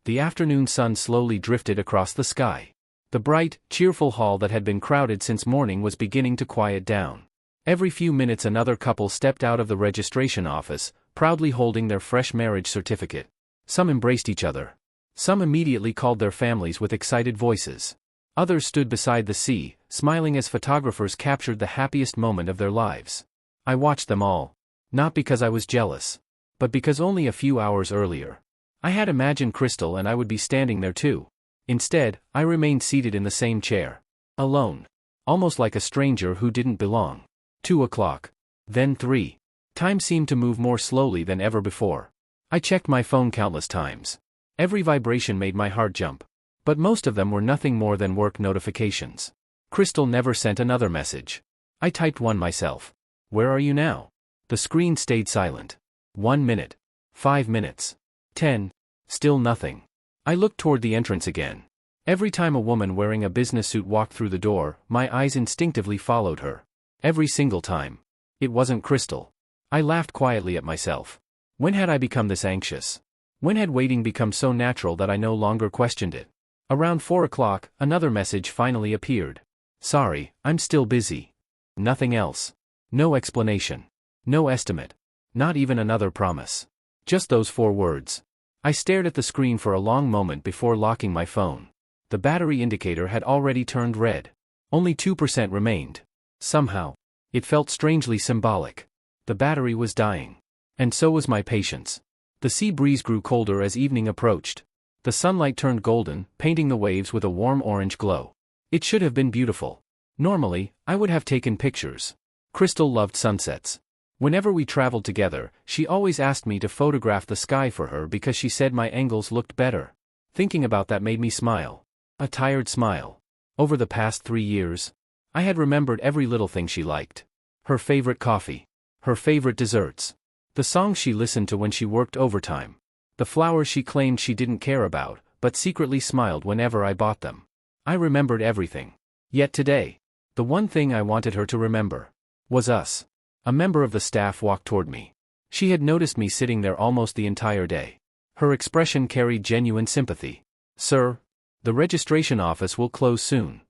The afternoon sun slowly drifted across the sky. The bright, cheerful hall that had been crowded since morning was beginning to quiet down. Every few minutes another couple stepped out of the registration office, proudly holding their fresh marriage certificate. Some embraced each other. Some immediately called their families with excited voices. Others stood beside the sea, smiling as photographers captured the happiest moment of their lives. I watched them all. Not because I was jealous, but because only a few hours earlier, I had imagined Crystal and I would be standing there too. Instead, I remained seated in the same chair. Alone. Almost like a stranger who didn't belong. 2 o'clock. Then 3. Time seemed to move more slowly than ever before. I checked my phone countless times. Every vibration made my heart jump. But most of them were nothing more than work notifications. Crystal never sent another message. I typed one myself. Where are you now? The screen stayed silent. 1 minute. 5 minutes. 10. Still nothing. I looked toward the entrance again. Every time a woman wearing a business suit walked through the door, my eyes instinctively followed her. Every single time. It wasn't Crystal. I laughed quietly at myself. When had I become this anxious? When had waiting become so natural that I no longer questioned it? Around 4 o'clock, another message finally appeared. Sorry, I'm still busy. Nothing else. No explanation. No estimate. Not even another promise. Just those 4 words. I stared at the screen for a long moment before locking my phone. The battery indicator had already turned red. Only 2% remained. Somehow, it felt strangely symbolic. The battery was dying. And so was my patience. The sea breeze grew colder as evening approached. The sunlight turned golden, painting the waves with a warm orange glow. It should have been beautiful. Normally, I would have taken pictures. Crystal loved sunsets. Whenever we traveled together, she always asked me to photograph the sky for her because she said my angles looked better. Thinking about that made me smile. A tired smile. Over the past 3 years, I had remembered every little thing she liked. Her favorite coffee. Her favorite desserts. The songs she listened to when she worked overtime. The flowers she claimed she didn't care about, but secretly smiled whenever I bought them. I remembered everything. Yet today, the one thing I wanted her to remember was us. A member of the staff walked toward me. She had noticed me sitting there almost the entire day. Her expression carried genuine sympathy. Sir, the registration office will close soon.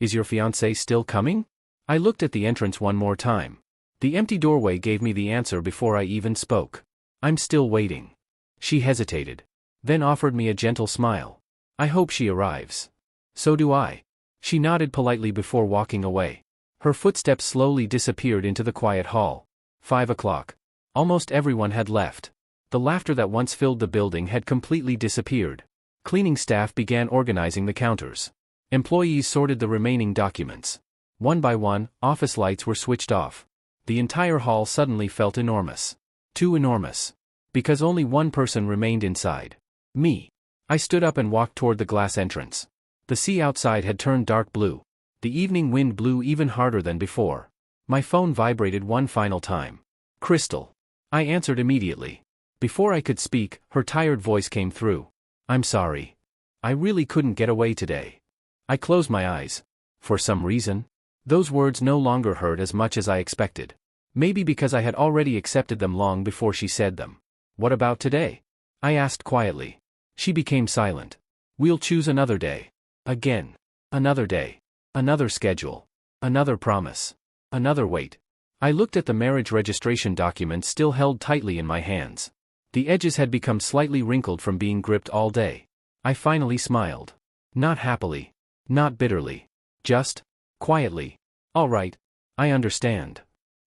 Is your fiancé still coming? I looked at the entrance one more time. The empty doorway gave me the answer before I even spoke. I'm still waiting. She hesitated. Then offered me a gentle smile. I hope she arrives. So do I. She nodded politely before walking away. Her footsteps slowly disappeared into the quiet hall. 5 o'clock. Almost everyone had left. The laughter that once filled the building had completely disappeared. Cleaning staff began organizing the counters. Employees sorted the remaining documents. One by one, office lights were switched off. The entire hall suddenly felt enormous. Too enormous. Because only one person remained inside. Me. I stood up and walked toward the glass entrance. The sea outside had turned dark blue. The evening wind blew even harder than before. My phone vibrated one final time. Crystal. I answered immediately. Before I could speak, her tired voice came through. I'm sorry. I really couldn't get away today. I closed my eyes. For some reason, those words no longer hurt as much as I expected. Maybe because I had already accepted them long before she said them. What about today? I asked quietly. She became silent. We'll choose another day. Again. Another day. Another schedule. Another promise. Another wait. I looked at the marriage registration documents still held tightly in my hands. The edges had become slightly wrinkled from being gripped all day. I finally smiled. Not happily. Not bitterly. Just quietly. All right. I understand.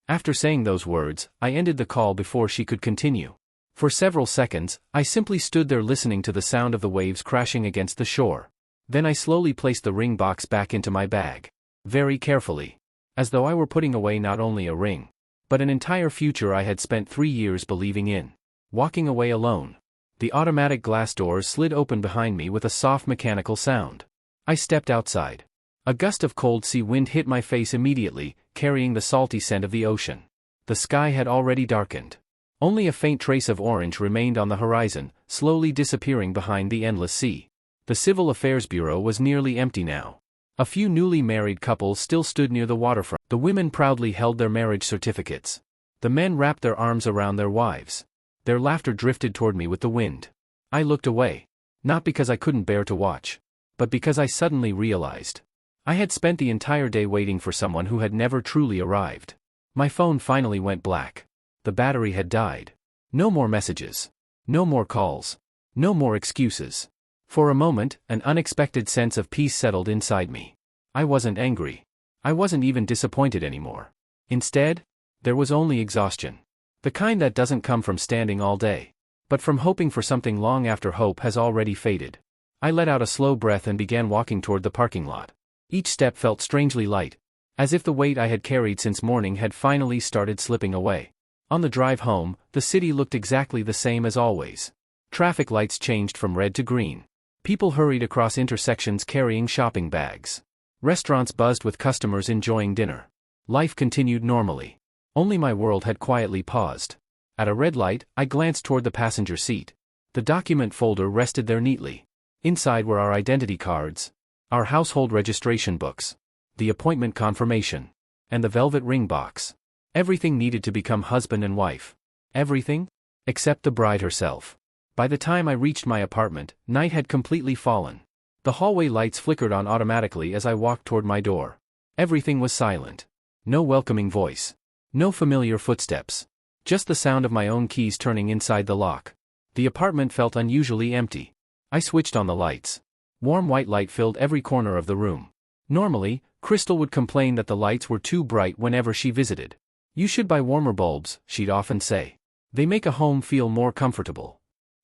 After saying those words, I ended the call before she could continue. For several seconds, I simply stood there listening to the sound of the waves crashing against the shore. Then I slowly placed the ring box back into my bag. Very carefully. As though I were putting away not only a ring, but an entire future I had spent 3 years believing in. Walking away alone. The automatic glass doors slid open behind me with a soft mechanical sound. I stepped outside. A gust of cold sea wind hit my face immediately, carrying the salty scent of the ocean. The sky had already darkened. Only a faint trace of orange remained on the horizon, slowly disappearing behind the endless sea. The Civil Affairs Bureau was nearly empty now. A few newly married couples still stood near the waterfront. The women proudly held their marriage certificates. The men wrapped their arms around their wives. Their laughter drifted toward me with the wind. I looked away. Not because I couldn't bear to watch, but because I suddenly realized I had spent the entire day waiting for someone who had never truly arrived. My phone finally went black. The battery had died. No more messages. No more calls. No more excuses. For a moment, an unexpected sense of peace settled inside me. I wasn't angry. I wasn't even disappointed anymore. Instead, there was only exhaustion. The kind that doesn't come from standing all day, but from hoping for something long after hope has already faded. I let out a slow breath and began walking toward the parking lot. Each step felt strangely light, as if the weight I had carried since morning had finally started slipping away. On the drive home, the city looked exactly the same as always. Traffic lights changed from red to green. People hurried across intersections carrying shopping bags. Restaurants buzzed with customers enjoying dinner. Life continued normally. Only my world had quietly paused. At a red light, I glanced toward the passenger seat. The document folder rested there neatly. Inside were our identity cards, our household registration books, the appointment confirmation, and the velvet ring box. Everything needed to become husband and wife. Everything? Except the bride herself. By the time I reached my apartment, night had completely fallen. The hallway lights flickered on automatically as I walked toward my door. Everything was silent. No welcoming voice. No familiar footsteps. Just the sound of my own keys turning inside the lock. The apartment felt unusually empty. I switched on the lights. Warm white light filled every corner of the room. Normally, Crystal would complain that the lights were too bright whenever she visited. "You should buy warmer bulbs," she'd often say. "They make a home feel more comfortable."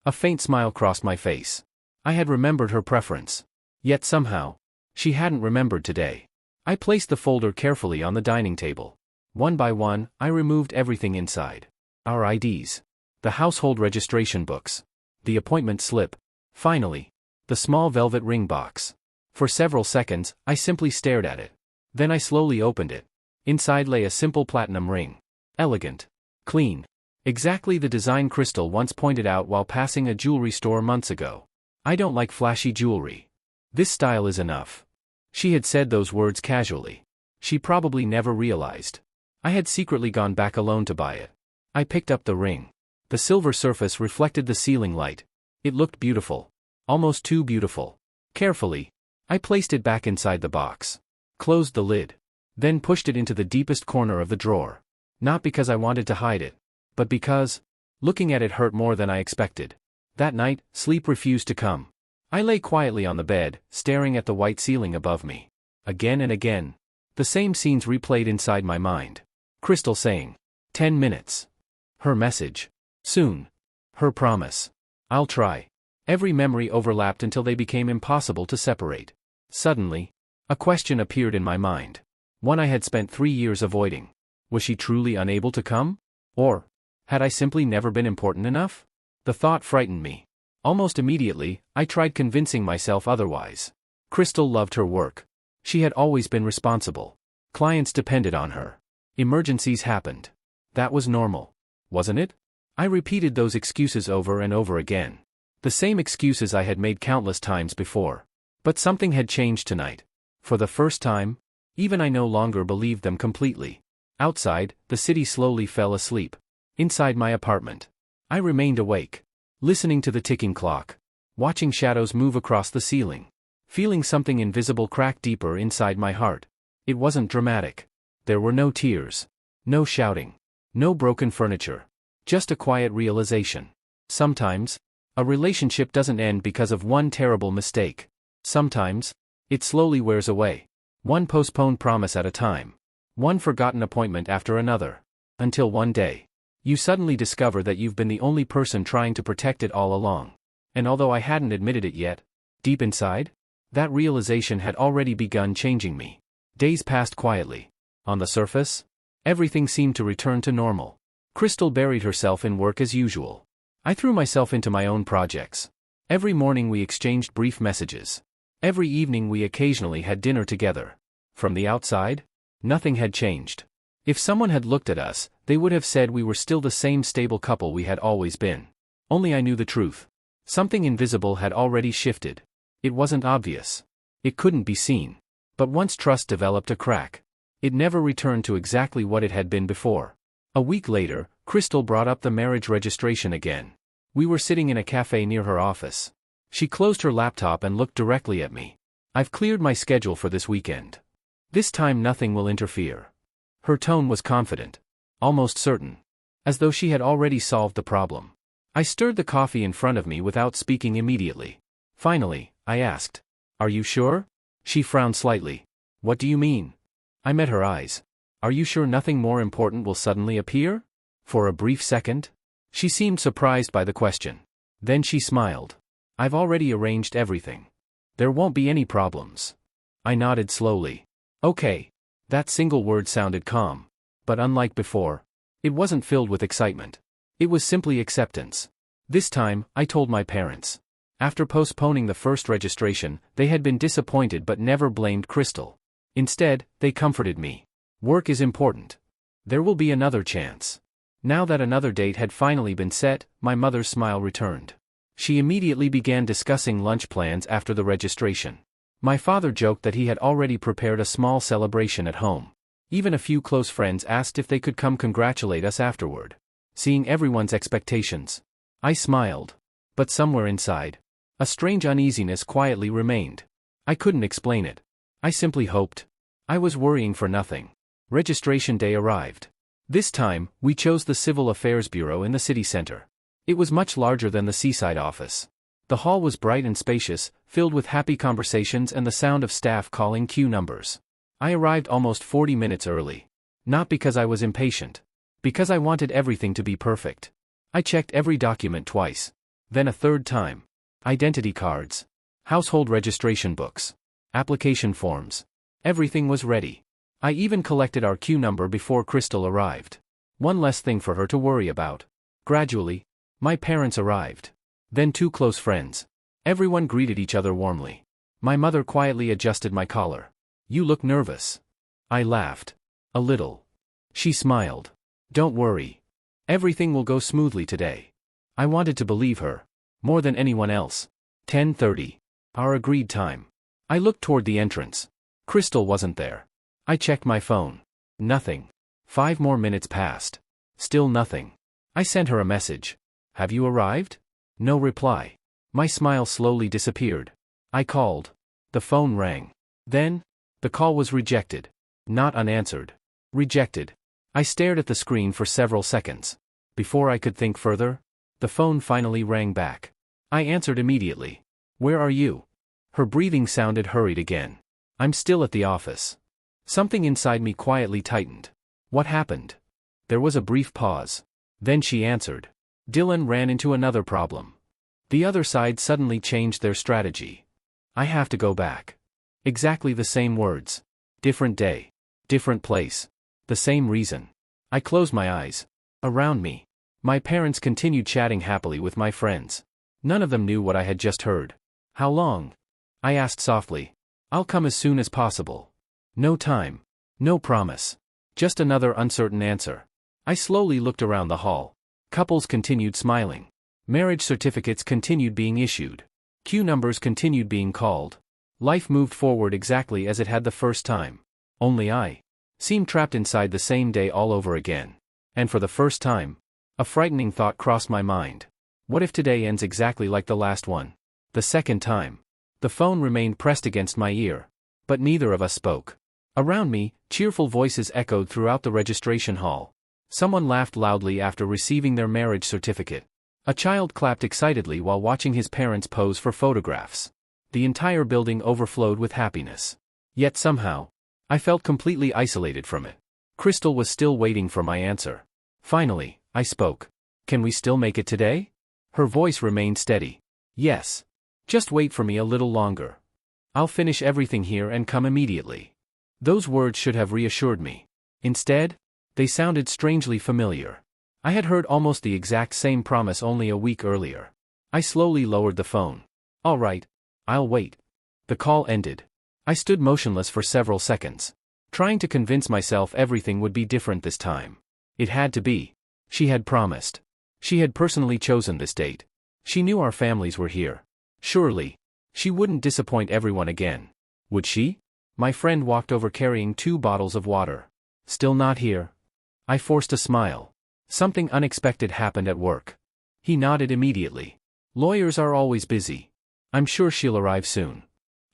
A faint smile crossed my face. I had remembered her preference. Yet somehow, she hadn't remembered today. I placed the folder carefully on the dining table. One by one, I removed everything inside. Our IDs. The household registration books. The appointment slip. Finally, the small velvet ring box. For several seconds, I simply stared at it. Then I slowly opened it. Inside lay a simple platinum ring. Elegant. Clean. Exactly the design Crystal once pointed out while passing a jewelry store months ago. "I don't like flashy jewelry. This style is enough." She had said those words casually. She probably never realized I had secretly gone back alone to buy it. I picked up the ring. The silver surface reflected the ceiling light. It looked beautiful. Almost too beautiful. Carefully, I placed it back inside the box. Closed the lid. Then pushed it into the deepest corner of the drawer. Not because I wanted to hide it, but because looking at it hurt more than I expected. That night, sleep refused to come. I lay quietly on the bed, staring at the white ceiling above me. Again and again, the same scenes replayed inside my mind. Crystal saying, 10 minutes. Her message. Soon. Her promise. I'll try. Every memory overlapped until they became impossible to separate. Suddenly, a question appeared in my mind. One I had spent 3 years avoiding. Was she truly unable to come? Or had I simply never been important enough? The thought frightened me. Almost immediately, I tried convincing myself otherwise. Crystal loved her work. She had always been responsible. Clients depended on her. Emergencies happened. That was normal. Wasn't it? I repeated those excuses over and over again. The same excuses I had made countless times before. But something had changed tonight. For the first time, even I no longer believed them completely. Outside, the city slowly fell asleep. Inside my apartment, I remained awake, listening to the ticking clock, watching shadows move across the ceiling, feeling something invisible crack deeper inside my heart. It wasn't dramatic. There were no tears, no shouting, no broken furniture, just a quiet realization. Sometimes, a relationship doesn't end because of one terrible mistake. Sometimes, it slowly wears away. One postponed promise at a time. One forgotten appointment after another. Until one day, you suddenly discover that you've been the only person trying to protect it all along. And although I hadn't admitted it yet, deep inside, that realization had already begun changing me. Days passed quietly. On the surface, everything seemed to return to normal. Crystal buried herself in work as usual. I threw myself into my own projects. Every morning we exchanged brief messages. Every evening we occasionally had dinner together. From the outside, nothing had changed. If someone had looked at us, they would have said we were still the same stable couple we had always been. Only I knew the truth. Something invisible had already shifted. It wasn't obvious. It couldn't be seen. But once trust developed a crack, it never returned to exactly what it had been before. A week later, Crystal brought up the marriage registration again. We were sitting in a cafe near her office. She closed her laptop and looked directly at me. I've cleared my schedule for this weekend. This time nothing will interfere. Her tone was confident. Almost certain. As though she had already solved the problem. I stirred the coffee in front of me without speaking immediately. Finally, I asked, "Are you sure?" She frowned slightly. "What do you mean?" I met her eyes. "Are you sure nothing more important will suddenly appear?" For a brief second, she seemed surprised by the question. Then she smiled. "I've already arranged everything. There won't be any problems." I nodded slowly. "Okay." That single word sounded calm. But unlike before, it wasn't filled with excitement. It was simply acceptance. This time, I told my parents. After postponing the first registration, they had been disappointed but never blamed Crystal. Instead, they comforted me. Work is important. There will be another chance. Now that another date had finally been set, my mother's smile returned. She immediately began discussing lunch plans after the registration. My father joked that he had already prepared a small celebration at home. Even a few close friends asked if they could come congratulate us afterward. Seeing everyone's expectations, I smiled. But somewhere inside, a strange uneasiness quietly remained. I couldn't explain it. I simply hoped. I was worrying for nothing. Registration day arrived. This time, we chose the Civil Affairs Bureau in the city center. It was much larger than the seaside office. The hall was bright and spacious, filled with happy conversations and the sound of staff calling queue numbers. I arrived almost 40 minutes early. Not because I was impatient. Because I wanted everything to be perfect. I checked every document twice. Then a third time. Identity cards. Household registration books. Application forms. Everything was ready. I even collected our queue number before Crystal arrived. One less thing for her to worry about. Gradually, my parents arrived. Then two close friends. Everyone greeted each other warmly. My mother quietly adjusted my collar. "You look nervous." I laughed. "A little." She smiled. "Don't worry. Everything will go smoothly today." I wanted to believe her. More than anyone else. 10:30. Our agreed time. I looked toward the entrance. Crystal wasn't there. I checked my phone. Nothing. 5 more minutes passed. Still nothing. I sent her a message. "Have you arrived?" No reply. My smile slowly disappeared. I called. The phone rang. Then, the call was rejected. Not unanswered. Rejected. I stared at the screen for several seconds. Before I could think further, the phone finally rang back. I answered immediately. "Where are you?" Her breathing sounded hurried again. "I'm still at the office." Something inside me quietly tightened. What happened? There was a brief pause. Then she answered. Dylan ran into another problem. The other side suddenly changed their strategy. "I have to go back." Exactly the same words. Different day. Different place. The same reason. I closed my eyes. Around me, my parents continued chatting happily with my friends. None of them knew what I had just heard. "How long?" I asked softly. "I'll come as soon as possible." No time. No promise. Just another uncertain answer. I slowly looked around the hall. Couples continued smiling. Marriage certificates continued being issued. Queue numbers continued being called. Life moved forward exactly as it had the first time. Only I seemed trapped inside the same day all over again. And for the first time, a frightening thought crossed my mind. What if today ends exactly like the last one? The second time. The phone remained pressed against my ear. But neither of us spoke. Around me, cheerful voices echoed throughout the registration hall. Someone laughed loudly after receiving their marriage certificate. A child clapped excitedly while watching his parents pose for photographs. The entire building overflowed with happiness. Yet somehow, I felt completely isolated from it. Crystal was still waiting for my answer. Finally, I spoke. "Can we still make it today?" Her voice remained steady. "Yes. Just wait for me a little longer. I'll finish everything here and come immediately." Those words should have reassured me. Instead, they sounded strangely familiar. I had heard almost the exact same promise only a week earlier. I slowly lowered the phone. "All right. I'll wait." The call ended. I stood motionless for several seconds, trying to convince myself everything would be different this time. It had to be. She had promised. She had personally chosen this date. She knew our families were here. Surely, she wouldn't disappoint everyone again. Would she? My friend walked over carrying 2 bottles of water. "Still not here?" I forced a smile. Something unexpected happened at work. He nodded immediately. "Lawyers are always busy." I'm sure she'll arrive soon.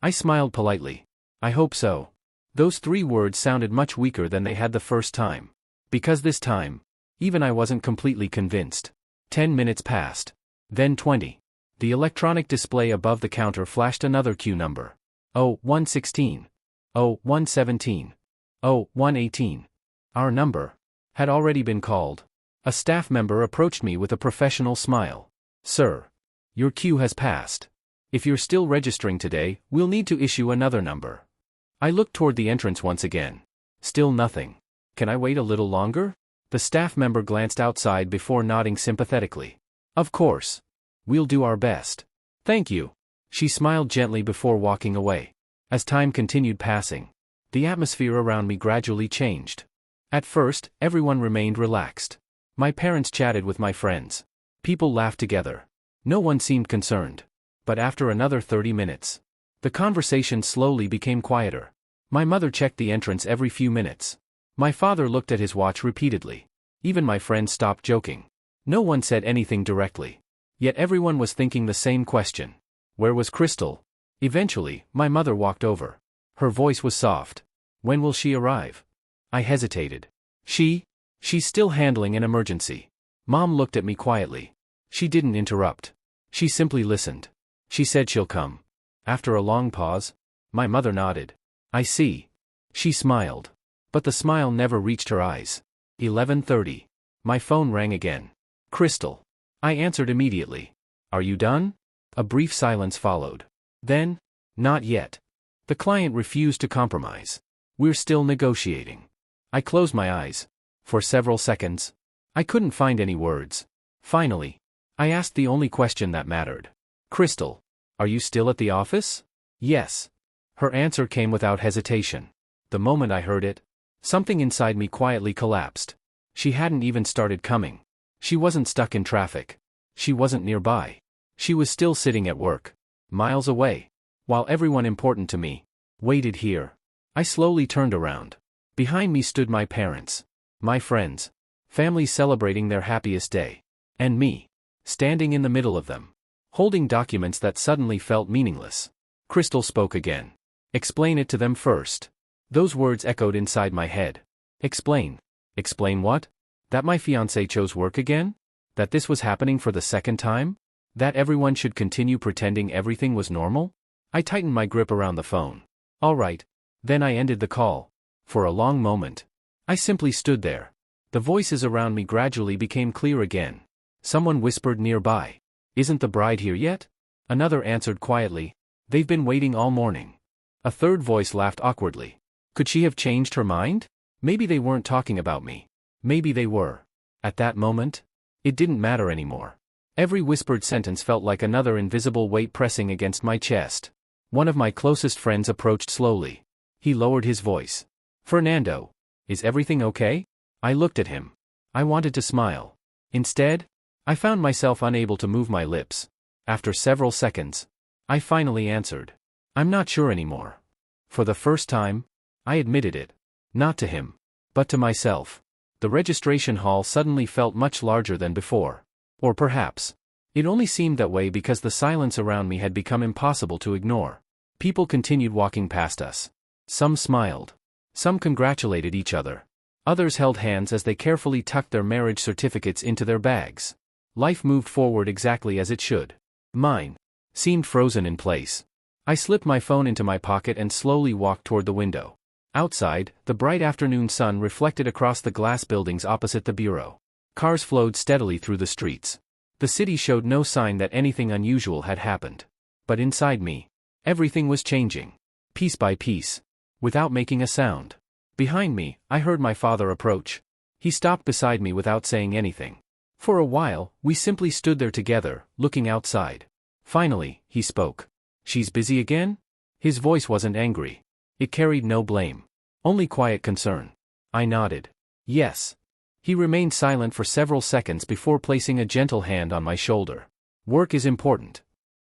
I smiled politely. I hope so. Those 3 words sounded much weaker than they had the first time. Because this time, even I wasn't completely convinced. 10 minutes passed. Then 20. The electronic display above the counter flashed another queue number. 116. 117. 118. Our number had already been called. A staff member approached me with a professional smile. Sir, your queue has passed. If you're still registering today, we'll need to issue another number. I looked toward the entrance once again. Still nothing. Can I wait a little longer? The staff member glanced outside before nodding sympathetically. Of course. We'll do our best. Thank you. She smiled gently before walking away. As time continued passing, the atmosphere around me gradually changed. At first, everyone remained relaxed. My parents chatted with my friends. People laughed together. No one seemed concerned. But after another 30 minutes, the conversation slowly became quieter. My mother checked the entrance every few minutes. My father looked at his watch repeatedly. Even my friends stopped joking. No one said anything directly. Yet everyone was thinking the same question. Where was Crystal? Eventually, my mother walked over. Her voice was soft. When will she arrive? I hesitated. She's still handling an emergency. Mom looked at me quietly. She didn't interrupt. She simply listened. She said she'll come. After a long pause, my mother nodded. I see. She smiled. But the smile never reached her eyes. 11:30. My phone rang again. Crystal. I answered immediately. Are you done? A brief silence followed. Then, not yet. The client refused to compromise. We're still negotiating. I closed my eyes. For several seconds, I couldn't find any words. Finally, I asked the only question that mattered. Crystal, are you still at the office? Yes. Her answer came without hesitation. The moment I heard it, something inside me quietly collapsed. She hadn't even started coming. She wasn't stuck in traffic. She wasn't nearby. She was still sitting at work, miles away, while everyone important to me waited here. I slowly turned around. Behind me stood my parents, my friends, families celebrating their happiest day, and me, standing in the middle of them, holding documents that suddenly felt meaningless. Crystal spoke again. Explain it to them first. Those words echoed inside my head. Explain. Explain what? That my fiancé chose work again? That this was happening for the second time? That everyone should continue pretending everything was normal? I tightened my grip around the phone. All right. Then I ended the call. For a long moment, I simply stood there. The voices around me gradually became clear again. Someone whispered nearby. Isn't the bride here yet? Another answered quietly. They've been waiting all morning. A third voice laughed awkwardly. Could she have changed her mind? Maybe they weren't talking about me. Maybe they were. At that moment, it didn't matter anymore. Every whispered sentence felt like another invisible weight pressing against my chest. One of my closest friends approached slowly. He lowered his voice. Fernando, is everything okay? I looked at him. I wanted to smile. Instead, I found myself unable to move my lips. After several seconds, I finally answered. I'm not sure anymore. For the first time, I admitted it. Not to him, but to myself. The registration hall suddenly felt much larger than before. Or perhaps, it only seemed that way because the silence around me had become impossible to ignore. People continued walking past us. Some smiled. Some congratulated each other. Others held hands as they carefully tucked their marriage certificates into their bags. Life moved forward exactly as it should. Mine seemed frozen in place. I slipped my phone into my pocket and slowly walked toward the window. Outside, the bright afternoon sun reflected across the glass buildings opposite the bureau. Cars flowed steadily through the streets. The city showed no sign that anything unusual had happened. But inside me, everything was changing. Piece by piece. Without making a sound. Behind me, I heard my father approach. He stopped beside me without saying anything. For a while, we simply stood there together, looking outside. Finally, he spoke. She's busy again? His voice wasn't angry. It carried no blame. Only quiet concern. I nodded. Yes. He remained silent for several seconds before placing a gentle hand on my shoulder. Work is important.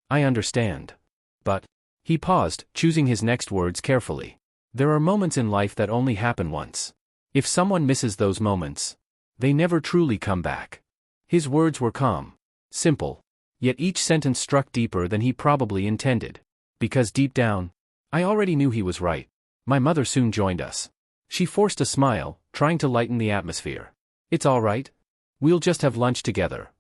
I understand. But, he paused, choosing his next words carefully. There are moments in life that only happen once. If someone misses those moments, they never truly come back. His words were calm, simple, Yet each sentence struck deeper than he probably intended. Because deep down, I already knew he was right. My mother soon joined us. She forced a smile, trying to lighten the atmosphere. "It's all right. We'll just have lunch together.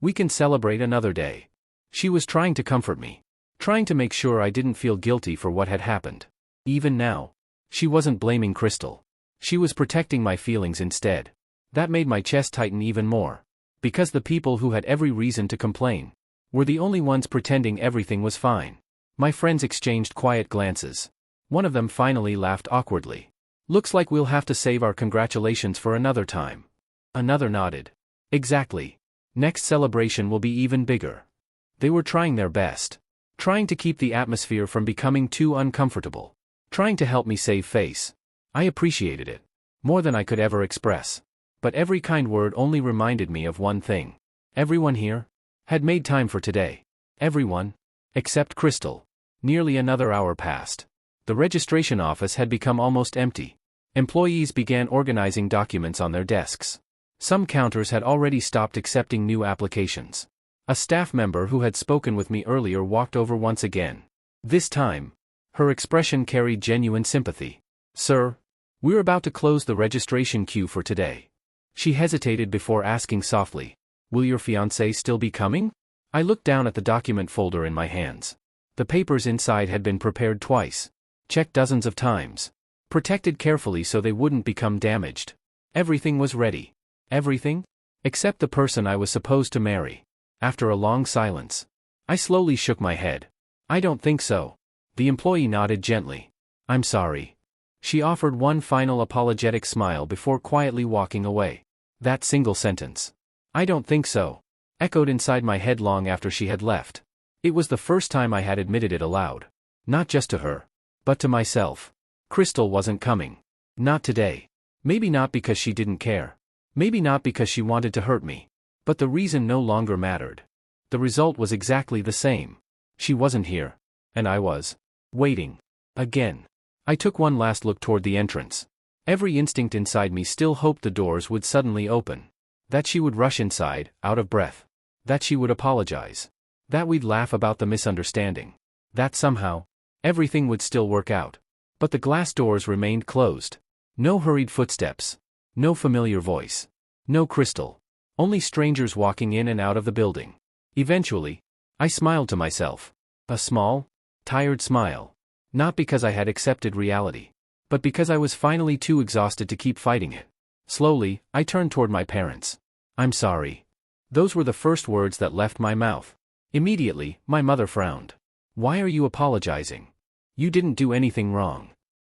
We can celebrate another day." She was trying to comfort me, trying to make sure I didn't feel guilty for what had happened. Even now, she wasn't blaming Crystal. She was protecting my feelings instead. That made my chest tighten even more. Because the people who had every reason to complain were the only ones pretending everything was fine. My friends exchanged quiet glances. One of them finally laughed awkwardly. "Looks like we'll have to save our congratulations for another time." Another nodded. "Exactly. Next celebration will be even bigger." They were trying their best. Trying to keep the atmosphere from becoming too uncomfortable. Trying to help me save face. I appreciated it. More than I could ever express. But every kind word only reminded me of one thing. Everyone here had made time for today. Everyone. Except Crystal. Nearly another hour passed. The registration office had become almost empty. Employees began organizing documents on their desks. Some counters had already stopped accepting new applications. A staff member who had spoken with me earlier walked over once again. This time, her expression carried genuine sympathy. "Sir, we're about to close the registration queue for today." She hesitated before asking softly, "Will your fiancé still be coming?" I looked down at the document folder in my hands. The papers inside had been prepared twice, checked dozens of times, protected carefully so they wouldn't become damaged. Everything was ready. Everything? Except the person I was supposed to marry. After a long silence, I slowly shook my head. "I don't think so." The employee nodded gently. "I'm sorry." She offered one final apologetic smile before quietly walking away. That single sentence, "I don't think so," echoed inside my head long after she had left. It was the first time I had admitted it aloud. Not just to her, but to myself. Crystal wasn't coming. Not today. Maybe not because she didn't care. Maybe not because she wanted to hurt me. But the reason no longer mattered. The result was exactly the same. She wasn't here. And I was waiting. Again. I took one last look toward the entrance. Every instinct inside me still hoped the doors would suddenly open. That she would rush inside, out of breath. That she would apologize. That we'd laugh about the misunderstanding. That somehow, everything would still work out. But the glass doors remained closed. No hurried footsteps. No familiar voice. No Crystal. Only strangers walking in and out of the building. Eventually, I smiled to myself. A small, tired smile. Not because I had accepted reality, but because I was finally too exhausted to keep fighting it. Slowly, I turned toward my parents. "I'm sorry." Those were the first words that left my mouth. Immediately, my mother frowned. "Why are you apologizing? You didn't do anything wrong."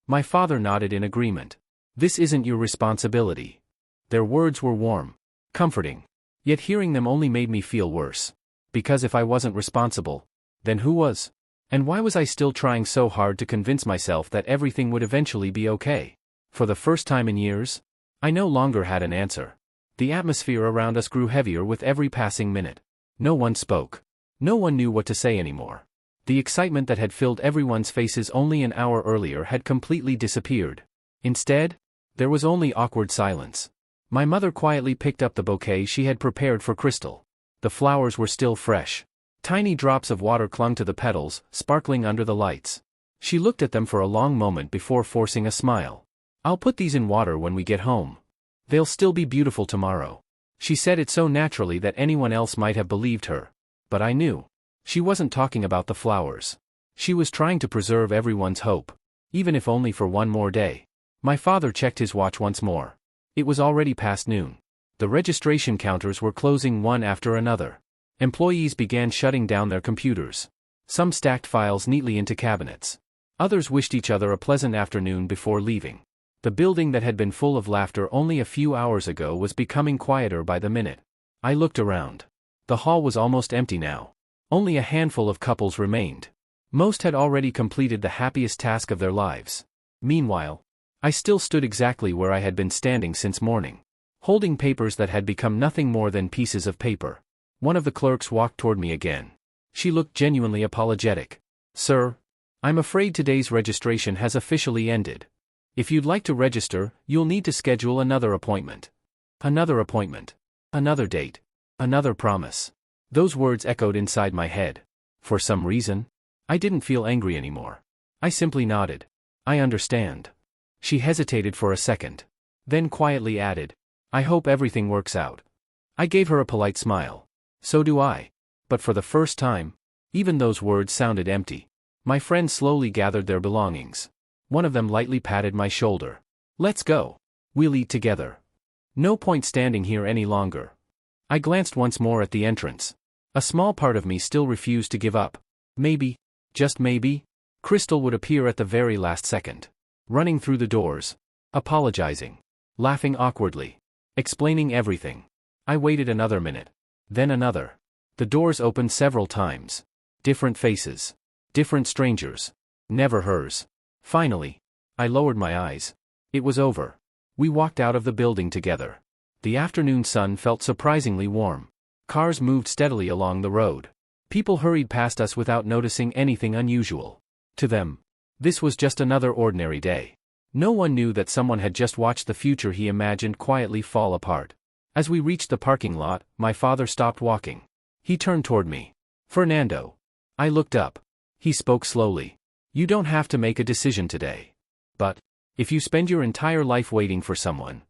My father nodded in agreement. "This isn't your responsibility." Their words were warm, comforting. Yet hearing them only made me feel worse. Because if I wasn't responsible, then who was? And why was I still trying so hard to convince myself that everything would eventually be okay? For the first time in years, I no longer had an answer. The atmosphere around us grew heavier with every passing minute. No one spoke. No one knew what to say anymore. The excitement that had filled everyone's faces only an hour earlier had completely disappeared. Instead, there was only awkward silence. My mother quietly picked up the bouquet she had prepared for Crystal. The flowers were still fresh. Tiny drops of water clung to the petals, sparkling under the lights. She looked at them for a long moment before forcing a smile. "I'll put these in water when we get home. They'll still be beautiful tomorrow." She said it so naturally that anyone else might have believed her. But I knew. She wasn't talking about the flowers. She was trying to preserve everyone's hope. Even if only for one more day. My father checked his watch once more. It was already past noon. The registration counters were closing one after another. Employees began shutting down their computers. Some stacked files neatly into cabinets. Others wished each other a pleasant afternoon before leaving. The building that had been full of laughter only a few hours ago was becoming quieter by the minute. I looked around. The hall was almost empty now. Only a handful of couples remained. Most had already completed the happiest task of their lives. Meanwhile, I still stood exactly where I had been standing since morning, holding papers that had become nothing more than pieces of paper. One of the clerks walked toward me again. She looked genuinely apologetic. "Sir, I'm afraid today's registration has officially ended. If you'd like to register, you'll need to schedule another appointment." Another appointment. Another date. Another promise. Those words echoed inside my head. For some reason, I didn't feel angry anymore. I simply nodded. I understand. She hesitated for a second. Then quietly added, I hope everything works out. I gave her a polite smile. So do I. But for the first time, even those words sounded empty. My friends slowly gathered their belongings. One of them lightly patted my shoulder. Let's go. We'll eat together. No point standing here any longer. I glanced once more at the entrance. A small part of me still refused to give up. Maybe, just maybe, Crystal would appear at the very last second. Running through the doors. Apologizing. Laughing awkwardly. Explaining everything. I waited another minute. Then another. The doors opened several times. Different faces. Different strangers. Never hers. Finally, I lowered my eyes. It was over. We walked out of the building together. The afternoon sun felt surprisingly warm. Cars moved steadily along the road. People hurried past us without noticing anything unusual. To them, this was just another ordinary day. No one knew that someone had just watched the future he imagined quietly fall apart. As we reached the parking lot, my father stopped walking. He turned toward me. Fernando. I looked up. He spoke slowly. You don't have to make a decision today. But, if you spend your entire life waiting for someone,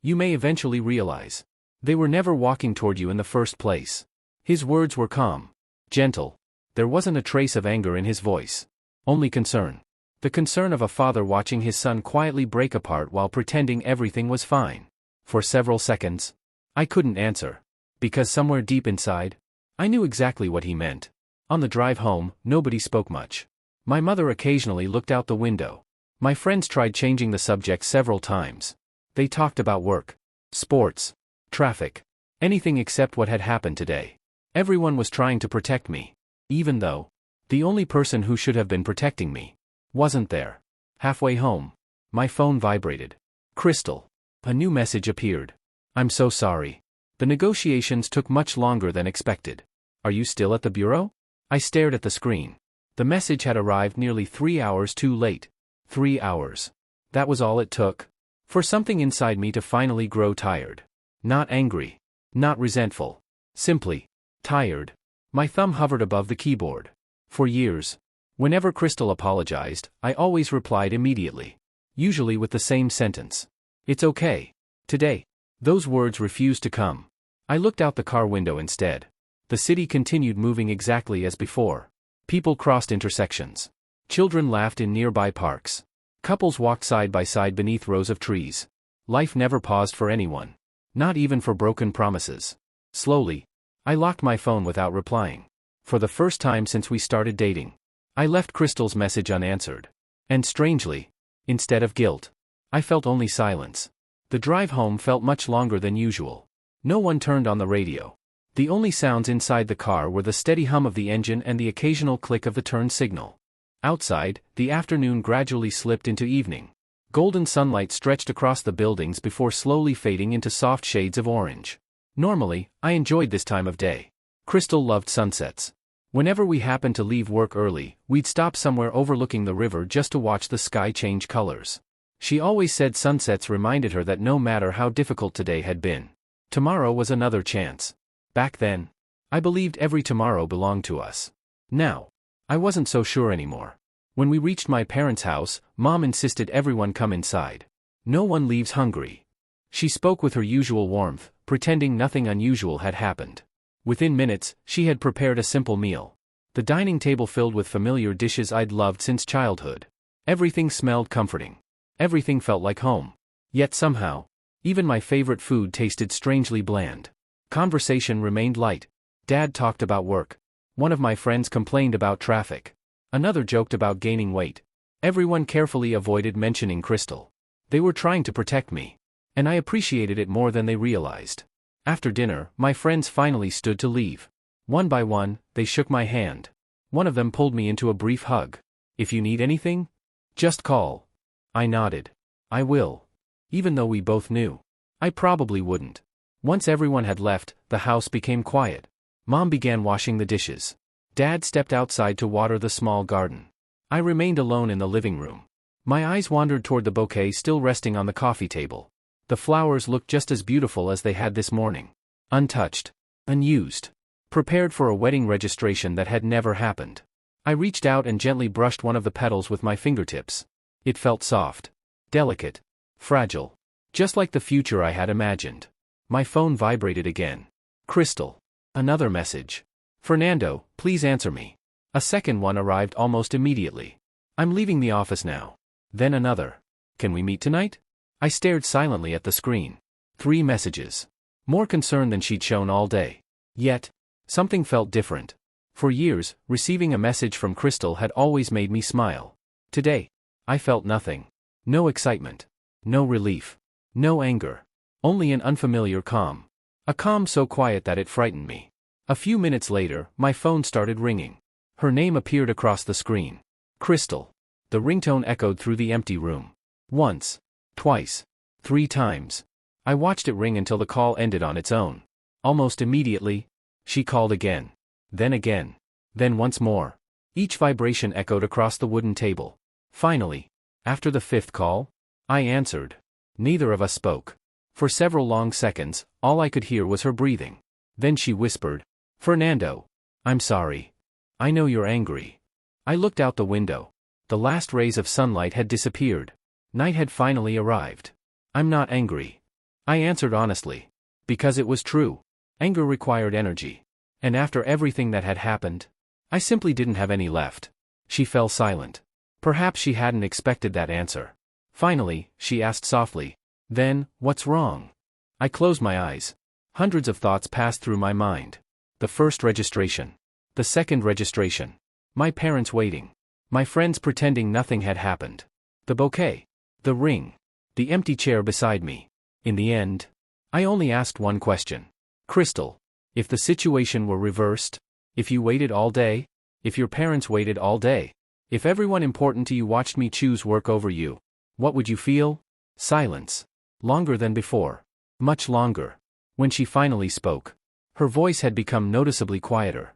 you may eventually realize they were never walking toward you in the first place. His words were calm, gentle. There wasn't a trace of anger in his voice. Only concern. The concern of a father watching his son quietly break apart while pretending everything was fine. For several seconds, I couldn't answer. Because somewhere deep inside, I knew exactly what he meant. On the drive home, nobody spoke much. My mother occasionally looked out the window. My friends tried changing the subject several times. They talked about work, sports, traffic, anything except what had happened today. Everyone was trying to protect me. Even though the only person who should have been protecting me wasn't there. Halfway home, my phone vibrated. Crystal. A new message appeared. I'm so sorry. The negotiations took much longer than expected. Are you still at the bureau? I stared at the screen. The message had arrived nearly 3 hours too late. 3 hours. That was all it took. For something inside me to finally grow tired. Not angry. Not resentful. Simply tired. My thumb hovered above the keyboard. For years, whenever Crystal apologized, I always replied immediately. Usually with the same sentence. It's okay. Today, those words refused to come. I looked out the car window instead. The city continued moving exactly as before. People crossed intersections. Children laughed in nearby parks. Couples walked side by side beneath rows of trees. Life never paused for anyone. Not even for broken promises. Slowly, I locked my phone without replying. For the first time since we started dating, I left Crystal's message unanswered. And strangely, instead of guilt, I felt only silence. The drive home felt much longer than usual. No one turned on the radio. The only sounds inside the car were the steady hum of the engine and the occasional click of the turn signal. Outside, the afternoon gradually slipped into evening. Golden sunlight stretched across the buildings before slowly fading into soft shades of orange. Normally, I enjoyed this time of day. Crystal loved sunsets. Whenever we happened to leave work early, we'd stop somewhere overlooking the river just to watch the sky change colors. She always said sunsets reminded her that no matter how difficult today had been, tomorrow was another chance. Back then, I believed every tomorrow belonged to us. Now, I wasn't so sure anymore. When we reached my parents' house, Mom insisted everyone come inside. No one leaves hungry. She spoke with her usual warmth, pretending nothing unusual had happened. Within minutes, she had prepared a simple meal. The dining table filled with familiar dishes I'd loved since childhood. Everything smelled comforting. Everything felt like home. Yet somehow, even my favorite food tasted strangely bland. Conversation remained light. Dad talked about work. One of my friends complained about traffic. Another joked about gaining weight. Everyone carefully avoided mentioning Crystal. They were trying to protect me. And I appreciated it more than they realized. After dinner, my friends finally stood to leave. One by one, they shook my hand. One of them pulled me into a brief hug. If you need anything, just call. I nodded. I will. Even though we both knew I probably wouldn't. Once everyone had left, the house became quiet. Mom began washing the dishes. Dad stepped outside to water the small garden. I remained alone in the living room. My eyes wandered toward the bouquet still resting on the coffee table. The flowers looked just as beautiful as they had this morning. Untouched. Unused. prepared for a wedding registration that had never happened. I reached out and gently brushed one of the petals with my fingertips. It felt soft, delicate, fragile, just like the future I had imagined. My phone vibrated again. Crystal. Another message. Fernando, please answer me. A second one arrived almost immediately. I'm leaving the office now. Then another. Can we meet tonight? I stared silently at the screen. 3 messages. More concern than she'd shown all day. Yet, something felt different. For years, receiving a message from Crystal had always made me smile. Today, I felt nothing. No excitement. No relief. No anger. Only an unfamiliar calm. A calm so quiet that it frightened me. A few minutes later, my phone started ringing. Her name appeared across the screen. Crystal. The ringtone echoed through the empty room. Once. Twice. 3 times. I watched it ring until the call ended on its own. Almost immediately, she called again. Then once more. Each vibration echoed across the wooden table. Finally, after the 5th call, I answered. Neither of us spoke. For several long seconds, all I could hear was her breathing. Then she whispered, Fernando. I'm sorry. I know you're angry. I looked out the window. The last rays of sunlight had disappeared. Night had finally arrived. I'm not angry. I answered honestly. Because it was true. Anger required energy. And after everything that had happened, I simply didn't have any left. She fell silent. Perhaps she hadn't expected that answer. Finally, she asked softly, Then, what's wrong? I closed my eyes. Hundreds of thoughts passed through my mind. The first registration. The second registration. My parents waiting. My friends pretending nothing had happened. The bouquet. The ring. The empty chair beside me. In the end, I only asked one question. Crystal. If the situation were reversed, if you waited all day, if your parents waited all day, if everyone important to you watched me choose work over you, what would you feel? Silence. Longer than before. Much longer. When she finally spoke, her voice had become noticeably quieter.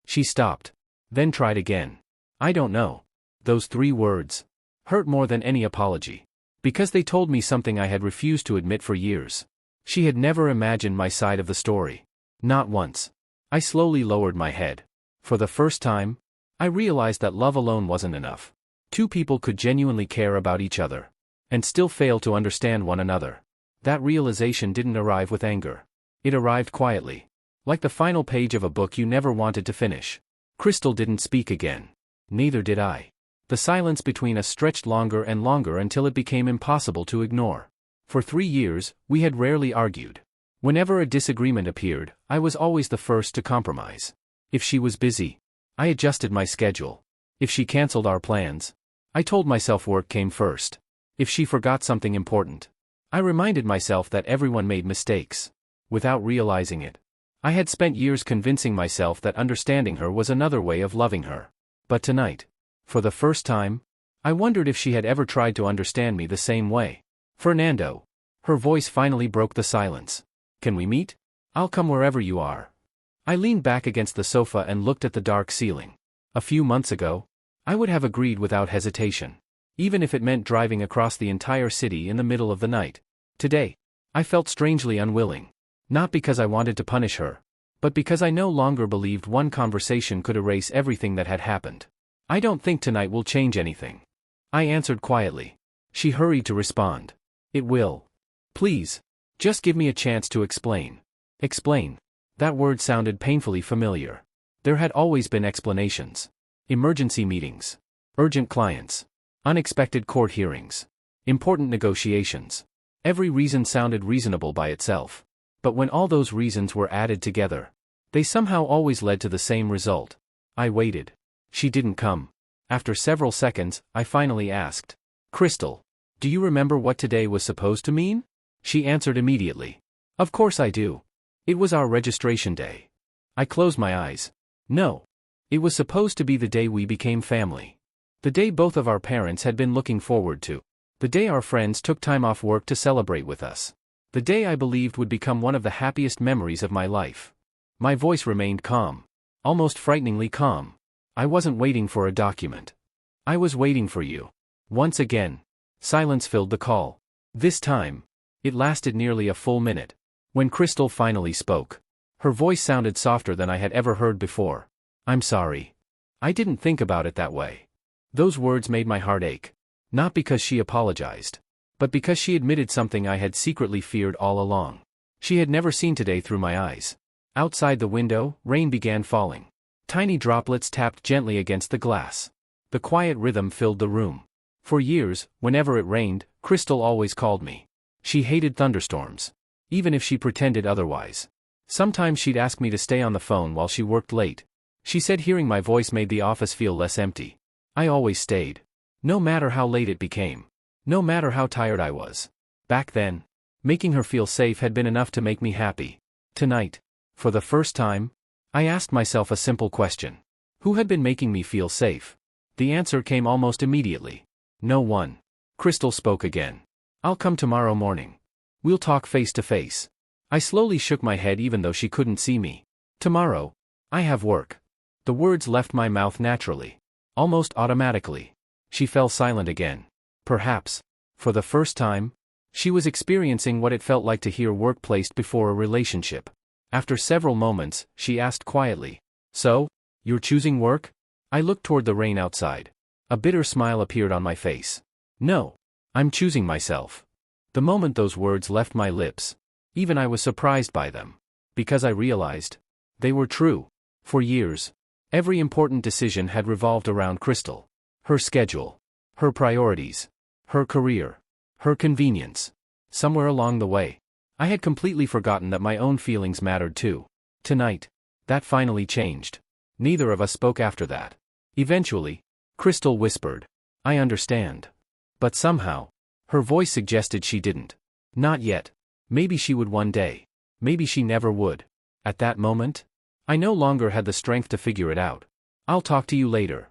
She stopped. Then tried again. I don't know. Those 3 words hurt more than any apology. Because they told me something I had refused to admit for years. She had never imagined my side of the story. Not once. I slowly lowered my head. For the first time, I realized that love alone wasn't enough. 2 people could genuinely care about each other and still fail to understand one another. That realization didn't arrive with anger. It arrived quietly. Like the final page of a book you never wanted to finish. Crystal didn't speak again. Neither did I. The silence between us stretched longer and longer until it became impossible to ignore. For 3 years, we had rarely argued. Whenever a disagreement appeared, I was always the first to compromise. If she was busy, I adjusted my schedule. If she canceled our plans, I told myself work came first. If she forgot something important, I reminded myself that everyone made mistakes. Without realizing it, I had spent years convincing myself that understanding her was another way of loving her. But tonight, for the first time, I wondered if she had ever tried to understand me the same way. Fernando. Her voice finally broke the silence. Can we meet? I'll come wherever you are. I leaned back against the sofa and looked at the dark ceiling. A few months ago, I would have agreed without hesitation. Even if it meant driving across the entire city in the middle of the night. Today, I felt strangely unwilling. Not because I wanted to punish her, but because I no longer believed one conversation could erase everything that had happened. I don't think tonight will change anything. I answered quietly. She hurried to respond. It will. Please. Just give me a chance to explain. Explain. That word sounded painfully familiar. There had always been explanations. Emergency meetings. Urgent clients. Unexpected court hearings. Important negotiations. Every reason sounded reasonable by itself. But when all those reasons were added together, they somehow always led to the same result. I waited. She didn't come. After several seconds, I finally asked, Crystal, do you remember what today was supposed to mean? She answered immediately. Of course I do. It was our registration day. I closed my eyes. No. It was supposed to be the day we became family. The day both of our parents had been looking forward to. The day our friends took time off work to celebrate with us. The day I believed would become one of the happiest memories of my life. My voice remained calm. Almost frighteningly calm. I wasn't waiting for a document. I was waiting for you. Once again, silence filled the call. This time, it lasted nearly a full minute. When Crystal finally spoke, Her voice sounded softer than I had ever heard before. I'm sorry. I didn't think about it that way. Those words made my heart ache. Not because she apologized, but because she admitted something I had secretly feared all along. She had never seen today through my eyes. Outside the window, rain began falling. Tiny droplets tapped gently against the glass. The quiet rhythm filled the room. For years, whenever it rained, Crystal always called me. She hated thunderstorms, even if she pretended otherwise. Sometimes she'd ask me to stay on the phone while she worked late. She said hearing my voice made the office feel less empty. I always stayed. No matter how late it became. No matter how tired I was. Back then, making her feel safe had been enough to make me happy. Tonight, for the first time, I asked myself a simple question. Who had been making me feel safe? The answer came almost immediately. No one. Crystal spoke again. I'll come tomorrow morning. We'll talk face to face. I slowly shook my head even though she couldn't see me. Tomorrow, I have work. The words left my mouth naturally. Almost automatically. She fell silent again. Perhaps, for the first time, she was experiencing what it felt like to hear work placed before a relationship. After several moments, she asked quietly, "So, you're choosing work?" I looked toward the rain outside. A bitter smile appeared on my face. "No. I'm choosing myself." The moment those words left my lips, even I was surprised by them. Because I realized, they were true. For years, every important decision had revolved around Crystal. Her schedule. Her priorities. Her career. Her convenience. Somewhere along the way, I had completely forgotten that my own feelings mattered too. Tonight, that finally changed. Neither of us spoke after that. Eventually, Crystal whispered, "I understand." But somehow, her voice suggested she didn't. Not yet. Maybe she would one day. Maybe she never would. At that moment, I no longer had the strength to figure it out. "I'll talk to you later."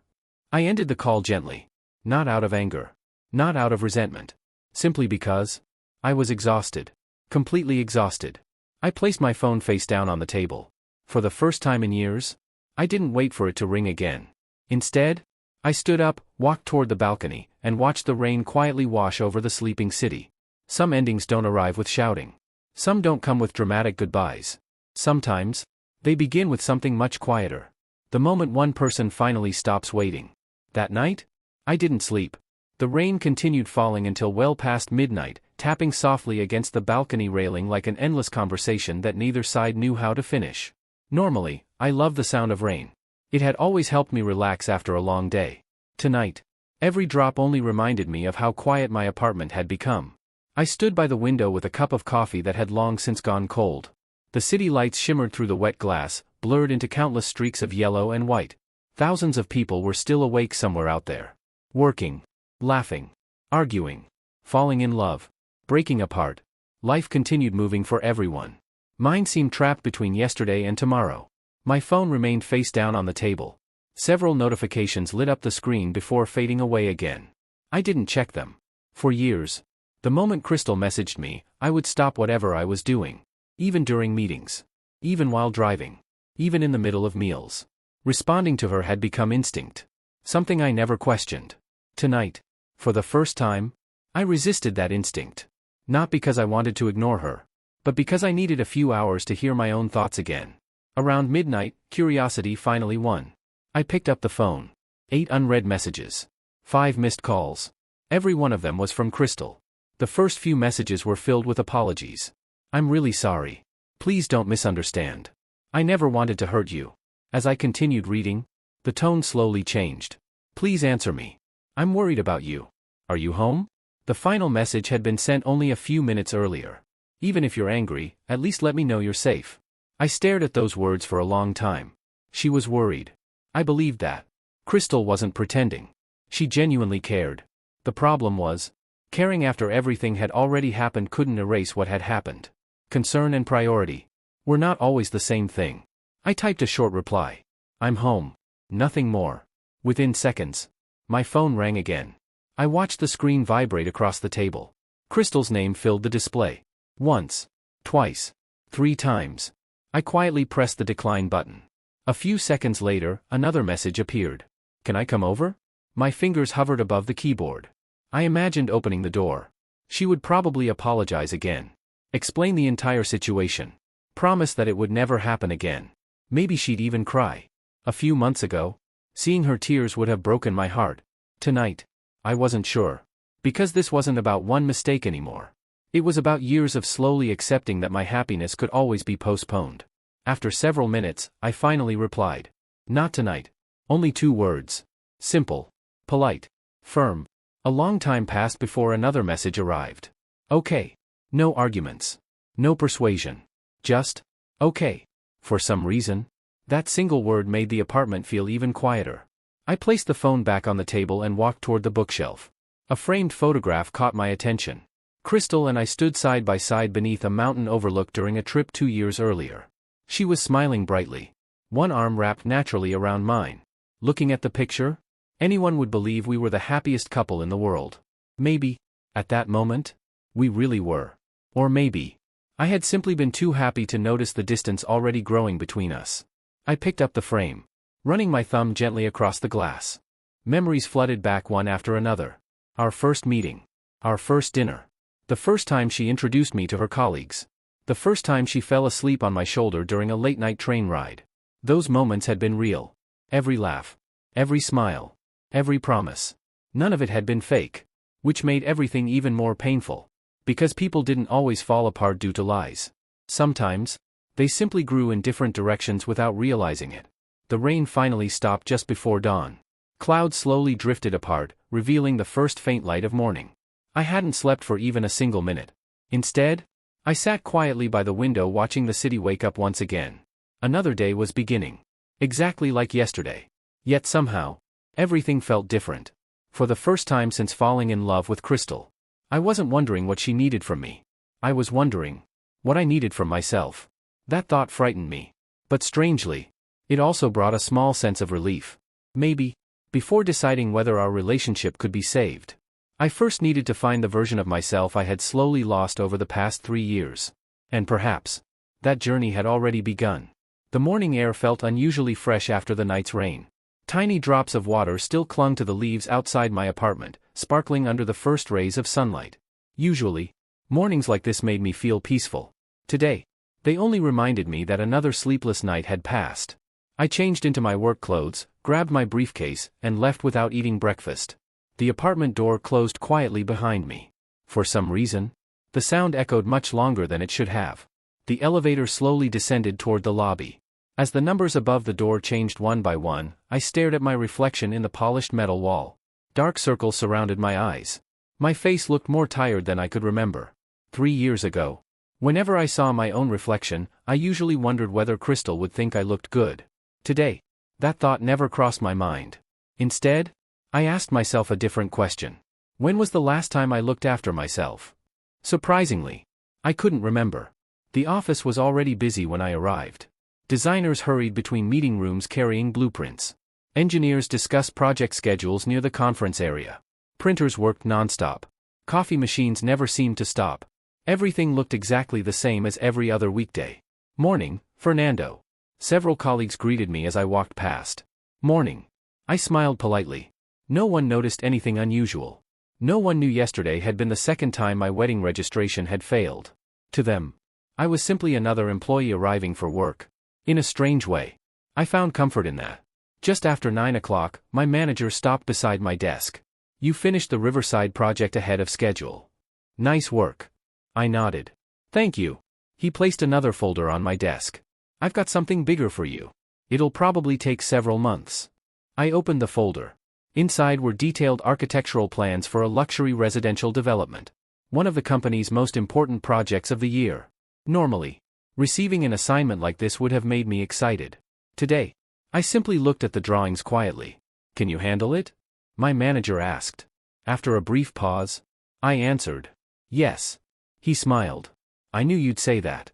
I ended the call gently. Not out of anger. Not out of resentment. Simply because I was exhausted. Completely exhausted. I placed my phone face down on the table. For the first time in years, I didn't wait for it to ring again. Instead, I stood up, walked toward the balcony, and watched the rain quietly wash over the sleeping city. Some endings don't arrive with shouting. Some don't come with dramatic goodbyes. Sometimes, they begin with something much quieter. The moment one person finally stops waiting. That night, I didn't sleep. The rain continued falling until well past midnight, tapping softly against the balcony railing like an endless conversation that neither side knew how to finish. Normally, I love the sound of rain. It had always helped me relax after a long day. Tonight, every drop only reminded me of how quiet my apartment had become. I stood by the window with a cup of coffee that had long since gone cold. The city lights shimmered through the wet glass, blurred into countless streaks of yellow and white. Thousands of people were still awake somewhere out there. Working. Laughing. Arguing. Falling in love. Breaking apart. Life continued moving for everyone. Mine seemed trapped between yesterday and tomorrow. My phone remained face down on the table. Several notifications lit up the screen before fading away again. I didn't check them. For years, the moment Crystal messaged me, I would stop whatever I was doing. Even during meetings. Even while driving. Even in the middle of meals. Responding to her had become instinct. Something I never questioned. Tonight, for the first time, I resisted that instinct. Not because I wanted to ignore her, but because I needed a few hours to hear my own thoughts again. Around midnight, curiosity finally won. I picked up the phone. 8 unread messages. 5 missed calls. Every one of them was from Crystal. The first few messages were filled with apologies. "I'm really sorry. Please don't misunderstand. I never wanted to hurt you." As I continued reading, the tone slowly changed. "Please answer me. I'm worried about you. Are you home?" The final message had been sent only a few minutes earlier. "Even if you're angry, at least let me know you're safe." I stared at those words for a long time. She was worried. I believed that. Crystal wasn't pretending. She genuinely cared. The problem was, caring after everything had already happened couldn't erase what had happened. Concern and priority were not always the same thing. I typed a short reply. "I'm home. Nothing more." Within seconds, my phone rang again. I watched the screen vibrate across the table. Crystal's name filled the display. Once. Twice. 3 times. I quietly pressed the decline button. A few seconds later, another message appeared. "Can I come over?" My fingers hovered above the keyboard. I imagined opening the door. She would probably apologize again. Explain the entire situation. Promised that it would never happen again. Maybe she'd even cry. A few months ago, seeing her tears would have broken my heart. Tonight, I wasn't sure. Because this wasn't about one mistake anymore. It was about years of slowly accepting that my happiness could always be postponed. After several minutes, I finally replied. Not tonight. Only 2 words. Simple. Polite. Firm. A long time passed before another message arrived. Okay. No arguments. No persuasion. Just, okay. For some reason, that single word made the apartment feel even quieter. I placed the phone back on the table and walked toward the bookshelf. A framed photograph caught my attention. Crystal and I stood side by side beneath a mountain overlook during a trip 2 years earlier. She was smiling brightly. One arm wrapped naturally around mine. Looking at the picture, anyone would believe we were the happiest couple in the world. Maybe, at that moment, we really were. Or maybe, I had simply been too happy to notice the distance already growing between us. I picked up the frame, running my thumb gently across the glass. Memories flooded back one after another. Our first meeting. Our first dinner. The first time she introduced me to her colleagues. The first time she fell asleep on my shoulder during a late-night train ride. Those moments had been real. Every laugh. Every smile. Every promise. None of it had been fake. Which made everything even more painful. Because people didn't always fall apart due to lies. Sometimes, they simply grew in different directions without realizing it. The rain finally stopped just before dawn. Clouds slowly drifted apart, revealing the first faint light of morning. I hadn't slept for even a single minute. Instead, I sat quietly by the window watching the city wake up once again. Another day was beginning. Exactly like yesterday. Yet somehow, everything felt different. For the first time since falling in love with Crystal, I wasn't wondering what she needed from me. I was wondering what I needed from myself. That thought frightened me. But strangely, it also brought a small sense of relief. Maybe, before deciding whether our relationship could be saved, I first needed to find the version of myself I had slowly lost over the past 3 years. And perhaps, that journey had already begun. The morning air felt unusually fresh after the night's rain. Tiny drops of water still clung to the leaves outside my apartment, sparkling under the first rays of sunlight. Usually, mornings like this made me feel peaceful. Today, they only reminded me that another sleepless night had passed. I changed into my work clothes, grabbed my briefcase, and left without eating breakfast. The apartment door closed quietly behind me. For some reason, the sound echoed much longer than it should have. The elevator slowly descended toward the lobby. As the numbers above the door changed one by one, I stared at my reflection in the polished metal wall. Dark circles surrounded my eyes. My face looked more tired than I could remember. 3 years ago, whenever I saw my own reflection, I usually wondered whether Crystal would think I looked good. Today, that thought never crossed my mind. Instead, I asked myself a different question. When was the last time I looked after myself? Surprisingly, I couldn't remember. The office was already busy when I arrived. Designers hurried between meeting rooms carrying blueprints. Engineers discussed project schedules near the conference area. Printers worked nonstop. Coffee machines never seemed to stop. Everything looked exactly the same as every other weekday. Morning, Fernando. Several colleagues greeted me as I walked past. Morning. I smiled politely. No one noticed anything unusual. No one knew yesterday had been the second time my wedding registration had failed. To them, I was simply another employee arriving for work. In a strange way, I found comfort in that. Just after 9 o'clock, my manager stopped beside my desk. You finished the Riverside project ahead of schedule. Nice work. I nodded. Thank you. He placed another folder on my desk. I've got something bigger for you. It'll probably take several months. I opened the folder. Inside were detailed architectural plans for a luxury residential development. One of the company's most important projects of the year. Normally, receiving an assignment like this would have made me excited. Today, I simply looked at the drawings quietly. Can you handle it? My manager asked. After a brief pause, I answered. Yes. He smiled. I knew you'd say that.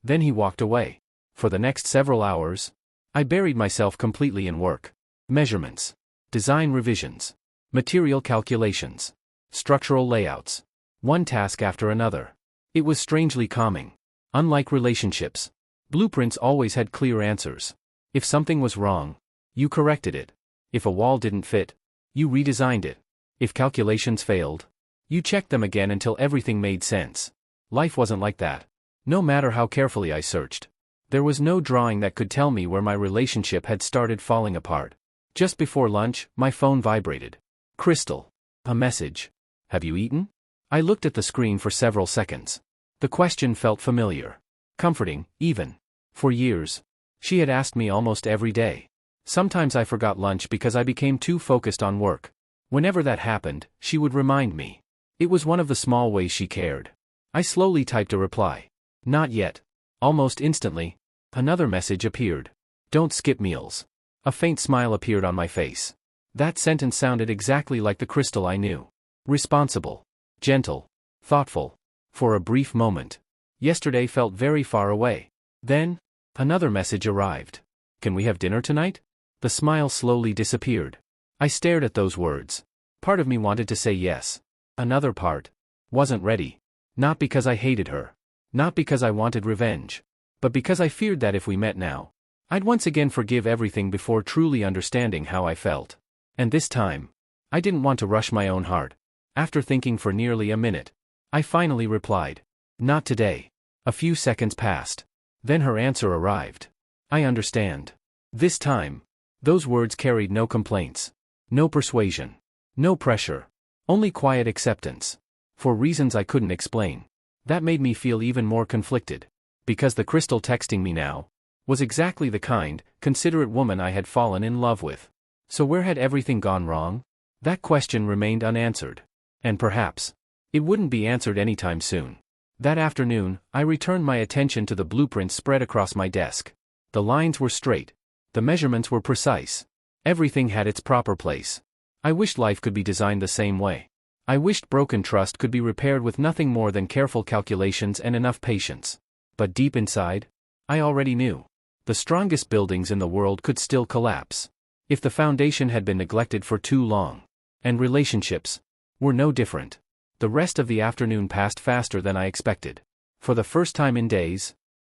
Then he walked away. For the next several hours, I buried myself completely in work. Measurements. Design revisions. Material calculations. Structural layouts. One task after another. It was strangely calming. Unlike relationships, blueprints always had clear answers. If something was wrong, you corrected it. If a wall didn't fit, you redesigned it. If calculations failed, you checked them again until everything made sense. Life wasn't like that. No matter how carefully I searched. There was no drawing that could tell me where my relationship had started falling apart. Just before lunch, my phone vibrated. Crystal. A message. Have you eaten? I looked at the screen for several seconds. The question felt familiar. Comforting, even. For years. She had asked me almost every day. Sometimes I forgot lunch because I became too focused on work. Whenever that happened, she would remind me. It was one of the small ways she cared. I slowly typed a reply. Not yet. Almost instantly, another message appeared. Don't skip meals. A faint smile appeared on my face. That sentence sounded exactly like the Crystal I knew. Responsible. Gentle. Thoughtful. For a brief moment. Yesterday felt very far away. Then, another message arrived. Can we have dinner tonight? The smile slowly disappeared. I stared at those words. Part of me wanted to say yes. Another part wasn't ready. Not because I hated her. Not because I wanted revenge. But because I feared that if we met now, I'd once again forgive everything before truly understanding how I felt. And this time, I didn't want to rush my own heart. After thinking for nearly a minute, I finally replied. Not today. A few seconds passed. Then her answer arrived. I understand. This time, those words carried no complaints. No persuasion. No pressure. Only quiet acceptance. For reasons I couldn't explain. That made me feel even more conflicted. Because the Crystal texting me now was exactly the kind, considerate woman I had fallen in love with. So where had everything gone wrong? That question remained unanswered. And perhaps it wouldn't be answered anytime soon. That afternoon, I returned my attention to the blueprints spread across my desk. The lines were straight. The measurements were precise. Everything had its proper place. I wished life could be designed the same way. I wished broken trust could be repaired with nothing more than careful calculations and enough patience. But deep inside, I already knew. The strongest buildings in the world could still collapse. If the foundation had been neglected for too long. And relationships were no different. The rest of the afternoon passed faster than I expected. For the first time in days,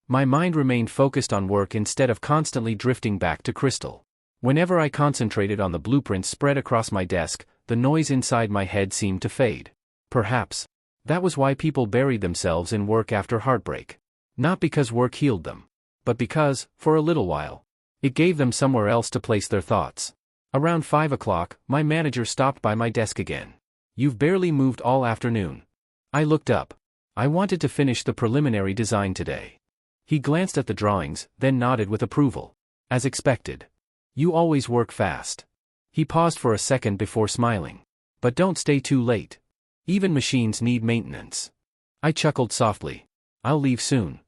my mind remained focused on work instead of constantly drifting back to Crystal. Whenever I concentrated on the blueprints spread across my desk, the noise inside my head seemed to fade. Perhaps that was why people buried themselves in work after heartbreak. Not because work healed them, but because, for a little while, it gave them somewhere else to place their thoughts. Around 5 o'clock, my manager stopped by my desk again. You've barely moved all afternoon. I looked up. I wanted to finish the preliminary design today. He glanced at the drawings, then nodded with approval. As expected. You always work fast. He paused for a second before smiling. But don't stay too late. Even machines need maintenance. I chuckled softly. I'll leave soon.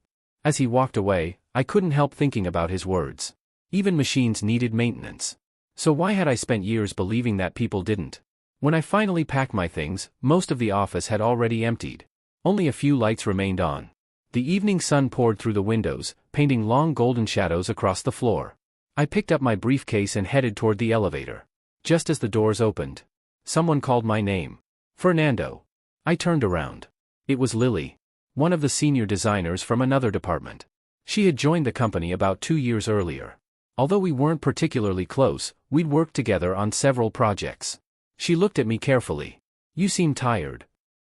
As he walked away, I couldn't help thinking about his words. Even machines needed maintenance. So why had I spent years believing that people didn't? When I finally packed my things, most of the office had already emptied. Only a few lights remained on. The evening sun poured through the windows, painting long golden shadows across the floor. I picked up my briefcase and headed toward the elevator. Just as the doors opened, someone called my name. Fernando. I turned around. It was Lily, one of the senior designers from another department. She had joined the company about 2 years earlier. Although we weren't particularly close, we'd worked together on several projects. She looked at me carefully. You seem tired.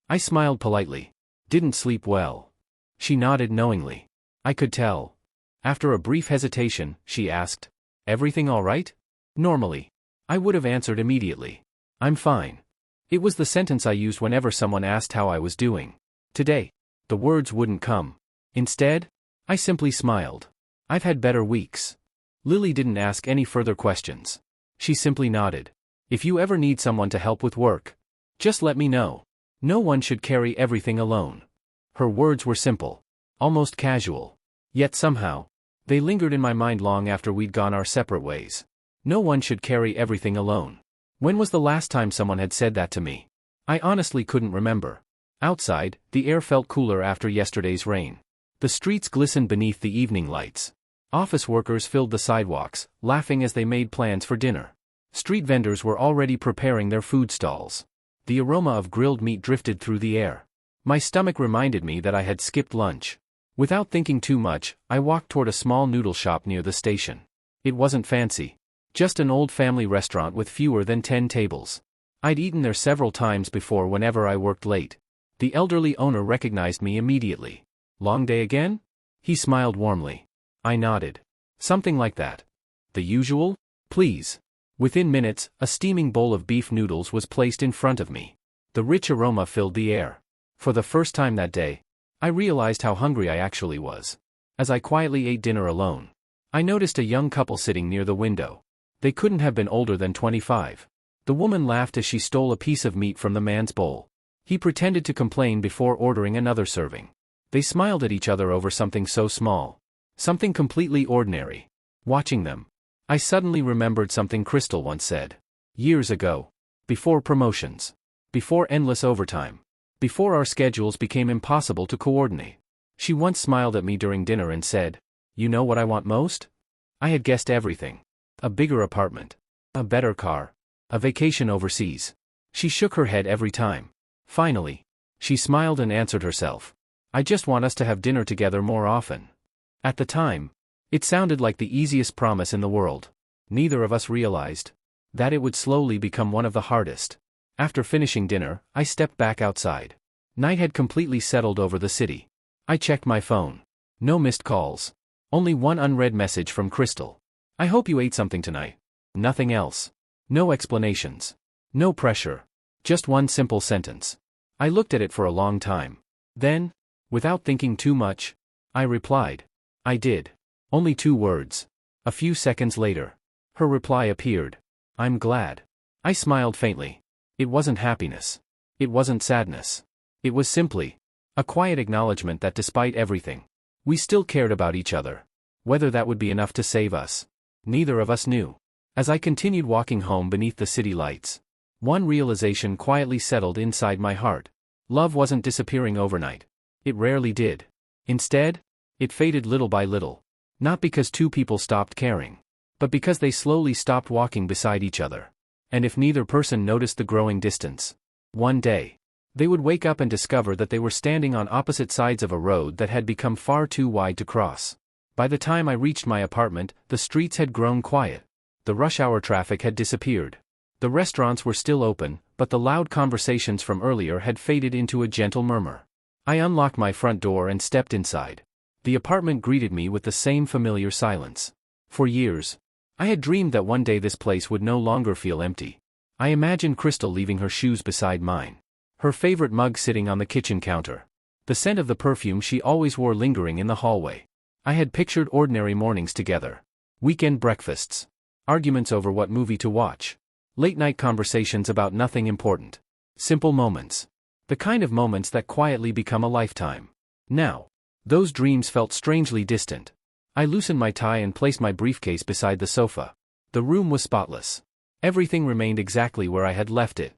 I smiled politely. Didn't sleep well. She nodded knowingly. I could tell. After a brief hesitation, she asked, Everything all right? Normally, I would have answered immediately. I'm fine. It was the sentence I used whenever someone asked how I was doing. Today, the words wouldn't come. Instead, I simply smiled. I've had better weeks. Lily didn't ask any further questions. She simply nodded. If you ever need someone to help with work, just let me know. No one should carry everything alone. Her words were simple, almost casual. Yet somehow, they lingered in my mind long after we'd gone our separate ways. No one should carry everything alone. When was the last time someone had said that to me? I honestly couldn't remember. Outside, the air felt cooler after yesterday's rain. The streets glistened beneath the evening lights. Office workers filled the sidewalks, laughing as they made plans for dinner. Street vendors were already preparing their food stalls. The aroma of grilled meat drifted through the air. My stomach reminded me that I had skipped lunch. Without thinking too much, I walked toward a small noodle shop near the station. It wasn't fancy. Just an old family restaurant with fewer than 10 tables. I'd eaten there several times before whenever I worked late. The elderly owner recognized me immediately. Long day again? He smiled warmly. I nodded. Something like that. The usual? Please. Within minutes, a steaming bowl of beef noodles was placed in front of me. The rich aroma filled the air. For the first time that day, I realized how hungry I actually was. As I quietly ate dinner alone, I noticed a young couple sitting near the window. They couldn't have been older than 25. The woman laughed as she stole a piece of meat from the man's bowl. He pretended to complain before ordering another serving. They smiled at each other over something so small. Something completely ordinary. Watching them, I suddenly remembered something Crystal once said. Years ago. Before promotions. Before endless overtime. Before our schedules became impossible to coordinate. She once smiled at me during dinner and said, "You know what I want most?" I had guessed everything. A bigger apartment. A better car. A vacation overseas. She shook her head every time. Finally, she smiled and answered herself. I just want us to have dinner together more often. At the time, it sounded like the easiest promise in the world. Neither of us realized that it would slowly become one of the hardest. After finishing dinner, I stepped back outside. Night had completely settled over the city. I checked my phone. No missed calls. Only one unread message from Crystal. I hope you ate something tonight. Nothing else. No explanations. No pressure. Just one simple sentence. I looked at it for a long time. Then, without thinking too much, I replied. I did. Only 2 words. A few seconds later, her reply appeared. I'm glad. I smiled faintly. It wasn't happiness. It wasn't sadness. It was simply a quiet acknowledgement that despite everything, we still cared about each other. Whether that would be enough to save us, neither of us knew. As I continued walking home beneath the city lights, one realization quietly settled inside my heart. Love wasn't disappearing overnight. It rarely did. Instead, it faded little by little. Not because 2 people stopped caring, but because they slowly stopped walking beside each other. And if neither person noticed the growing distance, one day, they would wake up and discover that they were standing on opposite sides of a road that had become far too wide to cross. By the time I reached my apartment, the streets had grown quiet. The rush hour traffic had disappeared. The restaurants were still open, but the loud conversations from earlier had faded into a gentle murmur. I unlocked my front door and stepped inside. The apartment greeted me with the same familiar silence. For years, I had dreamed that one day this place would no longer feel empty. I imagined Crystal leaving her shoes beside mine. Her favorite mug sitting on the kitchen counter. The scent of the perfume she always wore lingering in the hallway. I had pictured ordinary mornings together. Weekend breakfasts. Arguments over what movie to watch. Late-night conversations about nothing important. Simple moments. The kind of moments that quietly become a lifetime. Now, those dreams felt strangely distant. I loosened my tie and placed my briefcase beside the sofa. The room was spotless. Everything remained exactly where I had left it.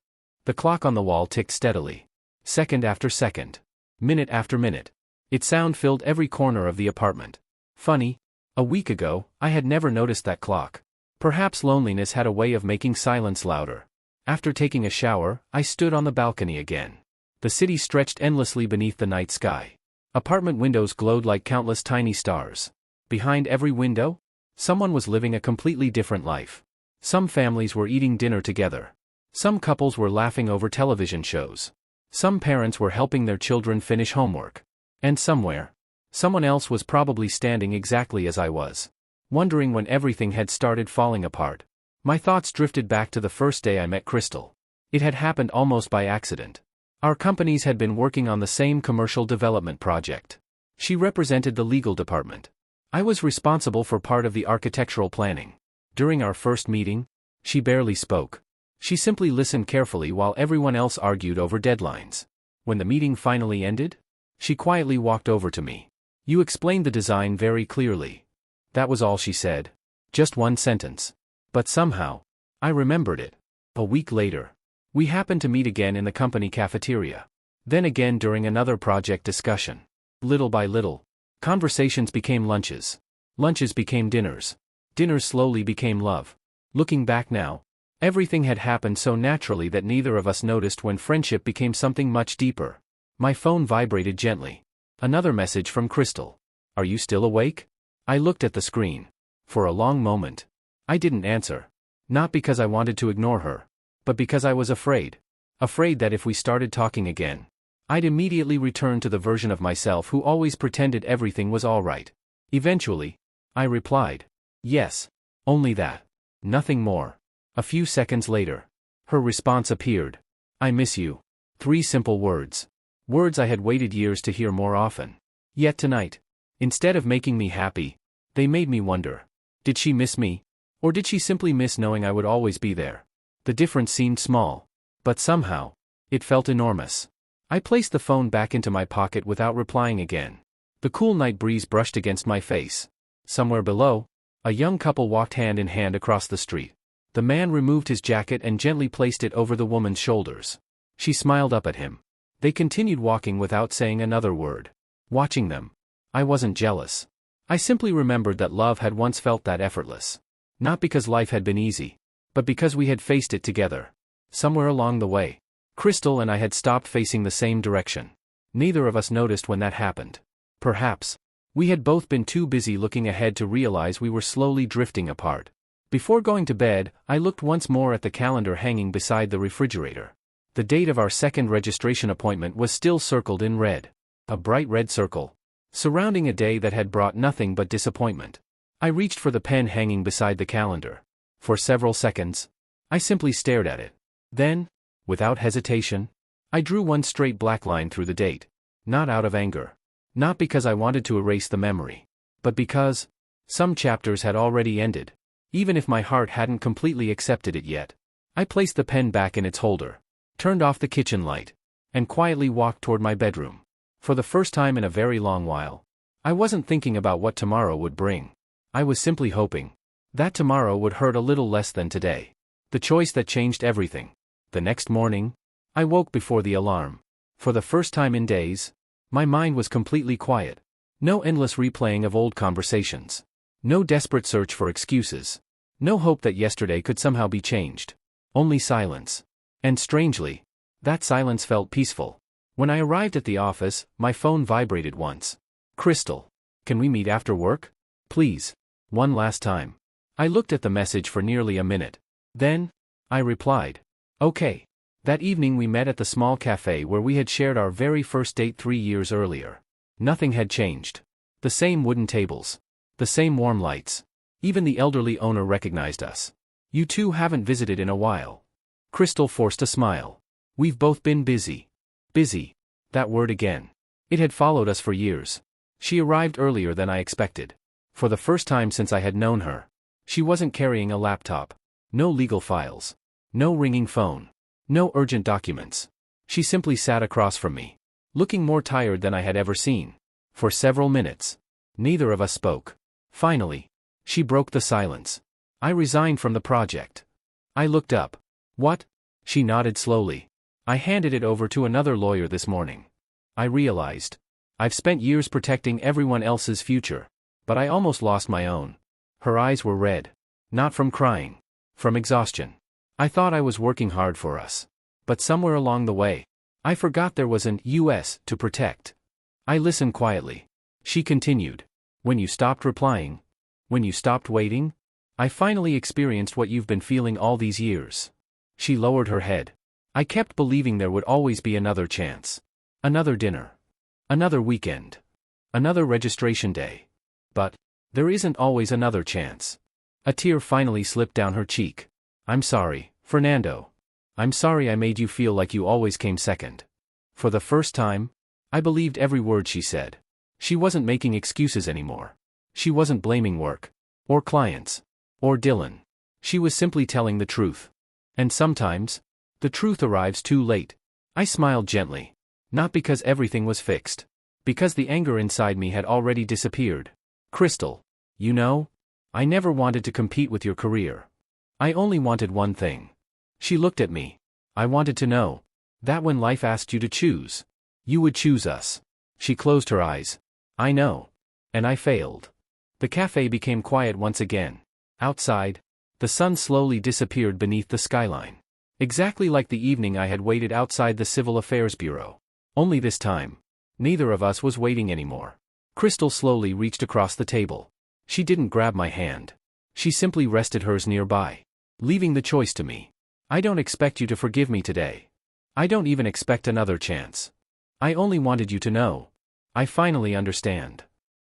The clock on the wall ticked steadily. Second after second. Minute after minute. Its sound filled every corner of the apartment. Funny, a week ago, I had never noticed that clock. Perhaps loneliness had a way of making silence louder. After taking a shower, I stood on the balcony again. The city stretched endlessly beneath the night sky. Apartment windows glowed like countless tiny stars. Behind every window, someone was living a completely different life. Some families were eating dinner together. Some couples were laughing over television shows. Some parents were helping their children finish homework. And somewhere, someone else was probably standing exactly as I was, wondering when everything had started falling apart. My thoughts drifted back to the first day I met Crystal. It had happened almost by accident. Our companies had been working on the same commercial development project. She represented the legal department. I was responsible for part of the architectural planning. During our first meeting, she barely spoke. She simply listened carefully while everyone else argued over deadlines. When the meeting finally ended, she quietly walked over to me. You explained the design very clearly. That was all she said. Just one sentence. But somehow, I remembered it. A week later, we happened to meet again in the company cafeteria. Then again during another project discussion. Little by little, conversations became lunches. Lunches became dinners. Dinners slowly became love. Looking back now, everything had happened so naturally that neither of us noticed when friendship became something much deeper. My phone vibrated gently. Another message from Crystal. Are you still awake? I looked at the screen. For a long moment, I didn't answer. Not because I wanted to ignore her, but because I was afraid. Afraid that if we started talking again, I'd immediately return to the version of myself who always pretended everything was all right. Eventually, I replied, "Yes. Only that. Nothing more." A few seconds later, her response appeared. "I miss you." 3 simple words. Words I had waited years to hear more often. Yet tonight, instead of making me happy, they made me wonder. Did she miss me? Or did she simply miss knowing I would always be there? The difference seemed small, but somehow, it felt enormous. I placed the phone back into my pocket without replying again. The cool night breeze brushed against my face. Somewhere below, a young couple walked hand in hand across the street. The man removed his jacket and gently placed it over the woman's shoulders. She smiled up at him. They continued walking without saying another word. Watching them, I wasn't jealous. I simply remembered that love had once felt that effortless. Not because life had been easy, but because we had faced it together. Somewhere along the way, Crystal and I had stopped facing the same direction. Neither of us noticed when that happened. Perhaps, we had both been too busy looking ahead to realize we were slowly drifting apart. Before going to bed, I looked once more at the calendar hanging beside the refrigerator. The date of our second registration appointment was still circled in red. A bright red circle, surrounding a day that had brought nothing but disappointment. I reached for the pen hanging beside the calendar. For several seconds, I simply stared at it. Then, without hesitation, I drew one straight black line through the date. Not out of anger. Not because I wanted to erase the memory. But because some chapters had already ended, even if my heart hadn't completely accepted it yet. I placed the pen back in its holder, turned off the kitchen light, and quietly walked toward my bedroom. For the first time in a very long while, I wasn't thinking about what tomorrow would bring. I was simply hoping that tomorrow would hurt a little less than today. The choice that changed everything. The next morning, I woke before the alarm. For the first time in days, my mind was completely quiet. No endless replaying of old conversations. No desperate search for excuses. No hope that yesterday could somehow be changed. Only silence. And strangely, that silence felt peaceful. When I arrived at the office, my phone vibrated once. "Crystal, can we meet after work? Please. One last time." I looked at the message for nearly a minute. Then, I replied, "Okay." That evening we met at the small cafe where we had shared our very first date 3 years earlier. Nothing had changed. The same wooden tables. The same warm lights. Even the elderly owner recognized us. "You two haven't visited in a while." Crystal forced a smile. "We've both been busy." Busy. That word again. It had followed us for years. She arrived earlier than I expected. For the first time since I had known her. She wasn't carrying a laptop. No legal files. No ringing phone. No urgent documents. She simply sat across from me, looking more tired than I had ever seen. For several minutes, neither of us spoke. Finally, she broke the silence. "I resigned from the project." I looked up. "What?" She nodded slowly. "I handed it over to another lawyer this morning. I realized I've spent years protecting everyone else's future, but I almost lost my own." Her eyes were red. Not from crying. From exhaustion. "I thought I was working hard for us. But somewhere along the way, I forgot there was an US to protect." I listened quietly. She continued. "When you stopped replying, when you stopped waiting, I finally experienced what you've been feeling all these years." She lowered her head. "I kept believing there would always be another chance. Another dinner. Another weekend. Another registration day. But there isn't always another chance." A tear finally slipped down her cheek. "I'm sorry, Fernando. I'm sorry I made you feel like you always came second." For the first time, I believed every word she said. She wasn't making excuses anymore. She wasn't blaming work, or clients, or Dylan. She was simply telling the truth. And sometimes, the truth arrives too late. I smiled gently. Not because everything was fixed. Because the anger inside me had already disappeared. "Crystal, you know, I never wanted to compete with your career. I only wanted one thing." She looked at me. "I wanted to know that when life asked you to choose, you would choose us." She closed her eyes. "I know. And I failed." The cafe became quiet once again. Outside, the sun slowly disappeared beneath the skyline. Exactly like the evening I had waited outside the Civil Affairs Bureau. Only this time, neither of us was waiting anymore. Crystal slowly reached across the table. She didn't grab my hand. She simply rested hers nearby, leaving the choice to me. "I don't expect you to forgive me today. I don't even expect another chance. I only wanted you to know. I finally understand.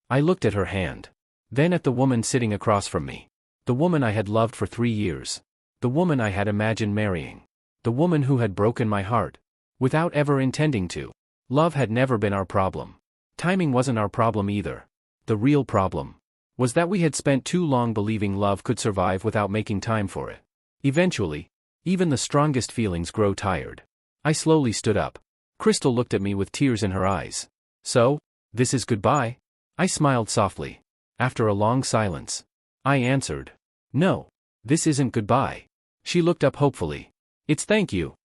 I looked at her hand. Then at the woman sitting across from me. The woman I had loved for 3 years. The woman I had imagined marrying. The woman who had broken my heart. Without ever intending to. Love had never been our problem. Timing wasn't our problem either. The real problem was that we had spent too long believing love could survive without making time for it. Eventually, even the strongest feelings grow tired. I slowly stood up. Crystal looked at me with tears in her eyes. So, this is goodbye? I smiled softly. After a long silence, I answered, no, this isn't goodbye. She looked up hopefully. It's thank you,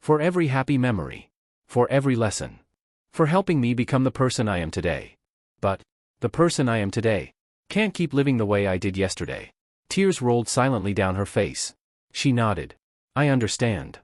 for every happy memory, for every lesson, for helping me become the person I am today. But, the person I am today, can't keep living the way I did yesterday. Tears rolled silently down her face. She nodded. I understand.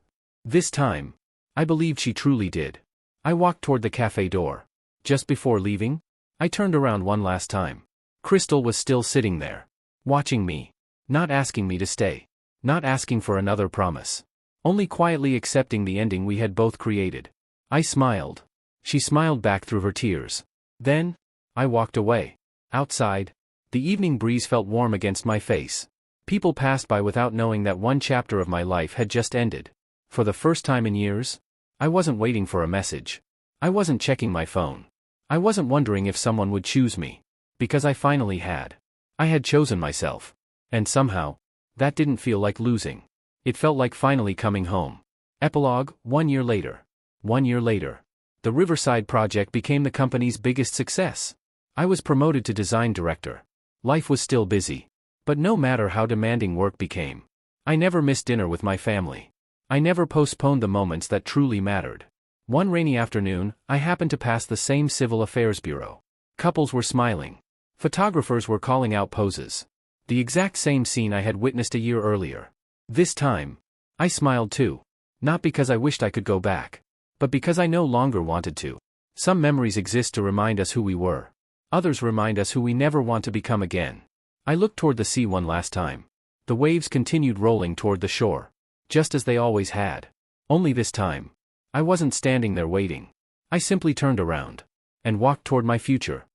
This time, I believed she truly did. I walked toward the cafe door. Just before leaving, I turned around one last time. Crystal was still sitting there, watching me, not asking me to stay, not asking for another promise, only quietly accepting the ending we had both created. I smiled. She smiled back through her tears. Then, I walked away. Outside, the evening breeze felt warm against my face. People passed by without knowing that one chapter of my life had just ended. For the first time in years, I wasn't waiting for a message. I wasn't checking my phone. I wasn't wondering if someone would choose me. Because I finally had. I had chosen myself. And somehow, that didn't feel like losing. It felt like finally coming home. Epilogue, 1 year later. 1 year later. The Riverside project became the company's biggest success. I was promoted to design director. Life was still busy. But no matter how demanding work became, I never missed dinner with my family. I never postponed the moments that truly mattered. One rainy afternoon, I happened to pass the same civil affairs bureau. Couples were smiling. Photographers were calling out poses. The exact same scene I had witnessed a year earlier. This time, I smiled too. Not because I wished I could go back, but because I no longer wanted to. Some memories exist to remind us who we were. Others remind us who we never want to become again. I looked toward the sea one last time. The waves continued rolling toward the shore, just as they always had. Only this time, I wasn't standing there waiting. I simply turned around and walked toward my future.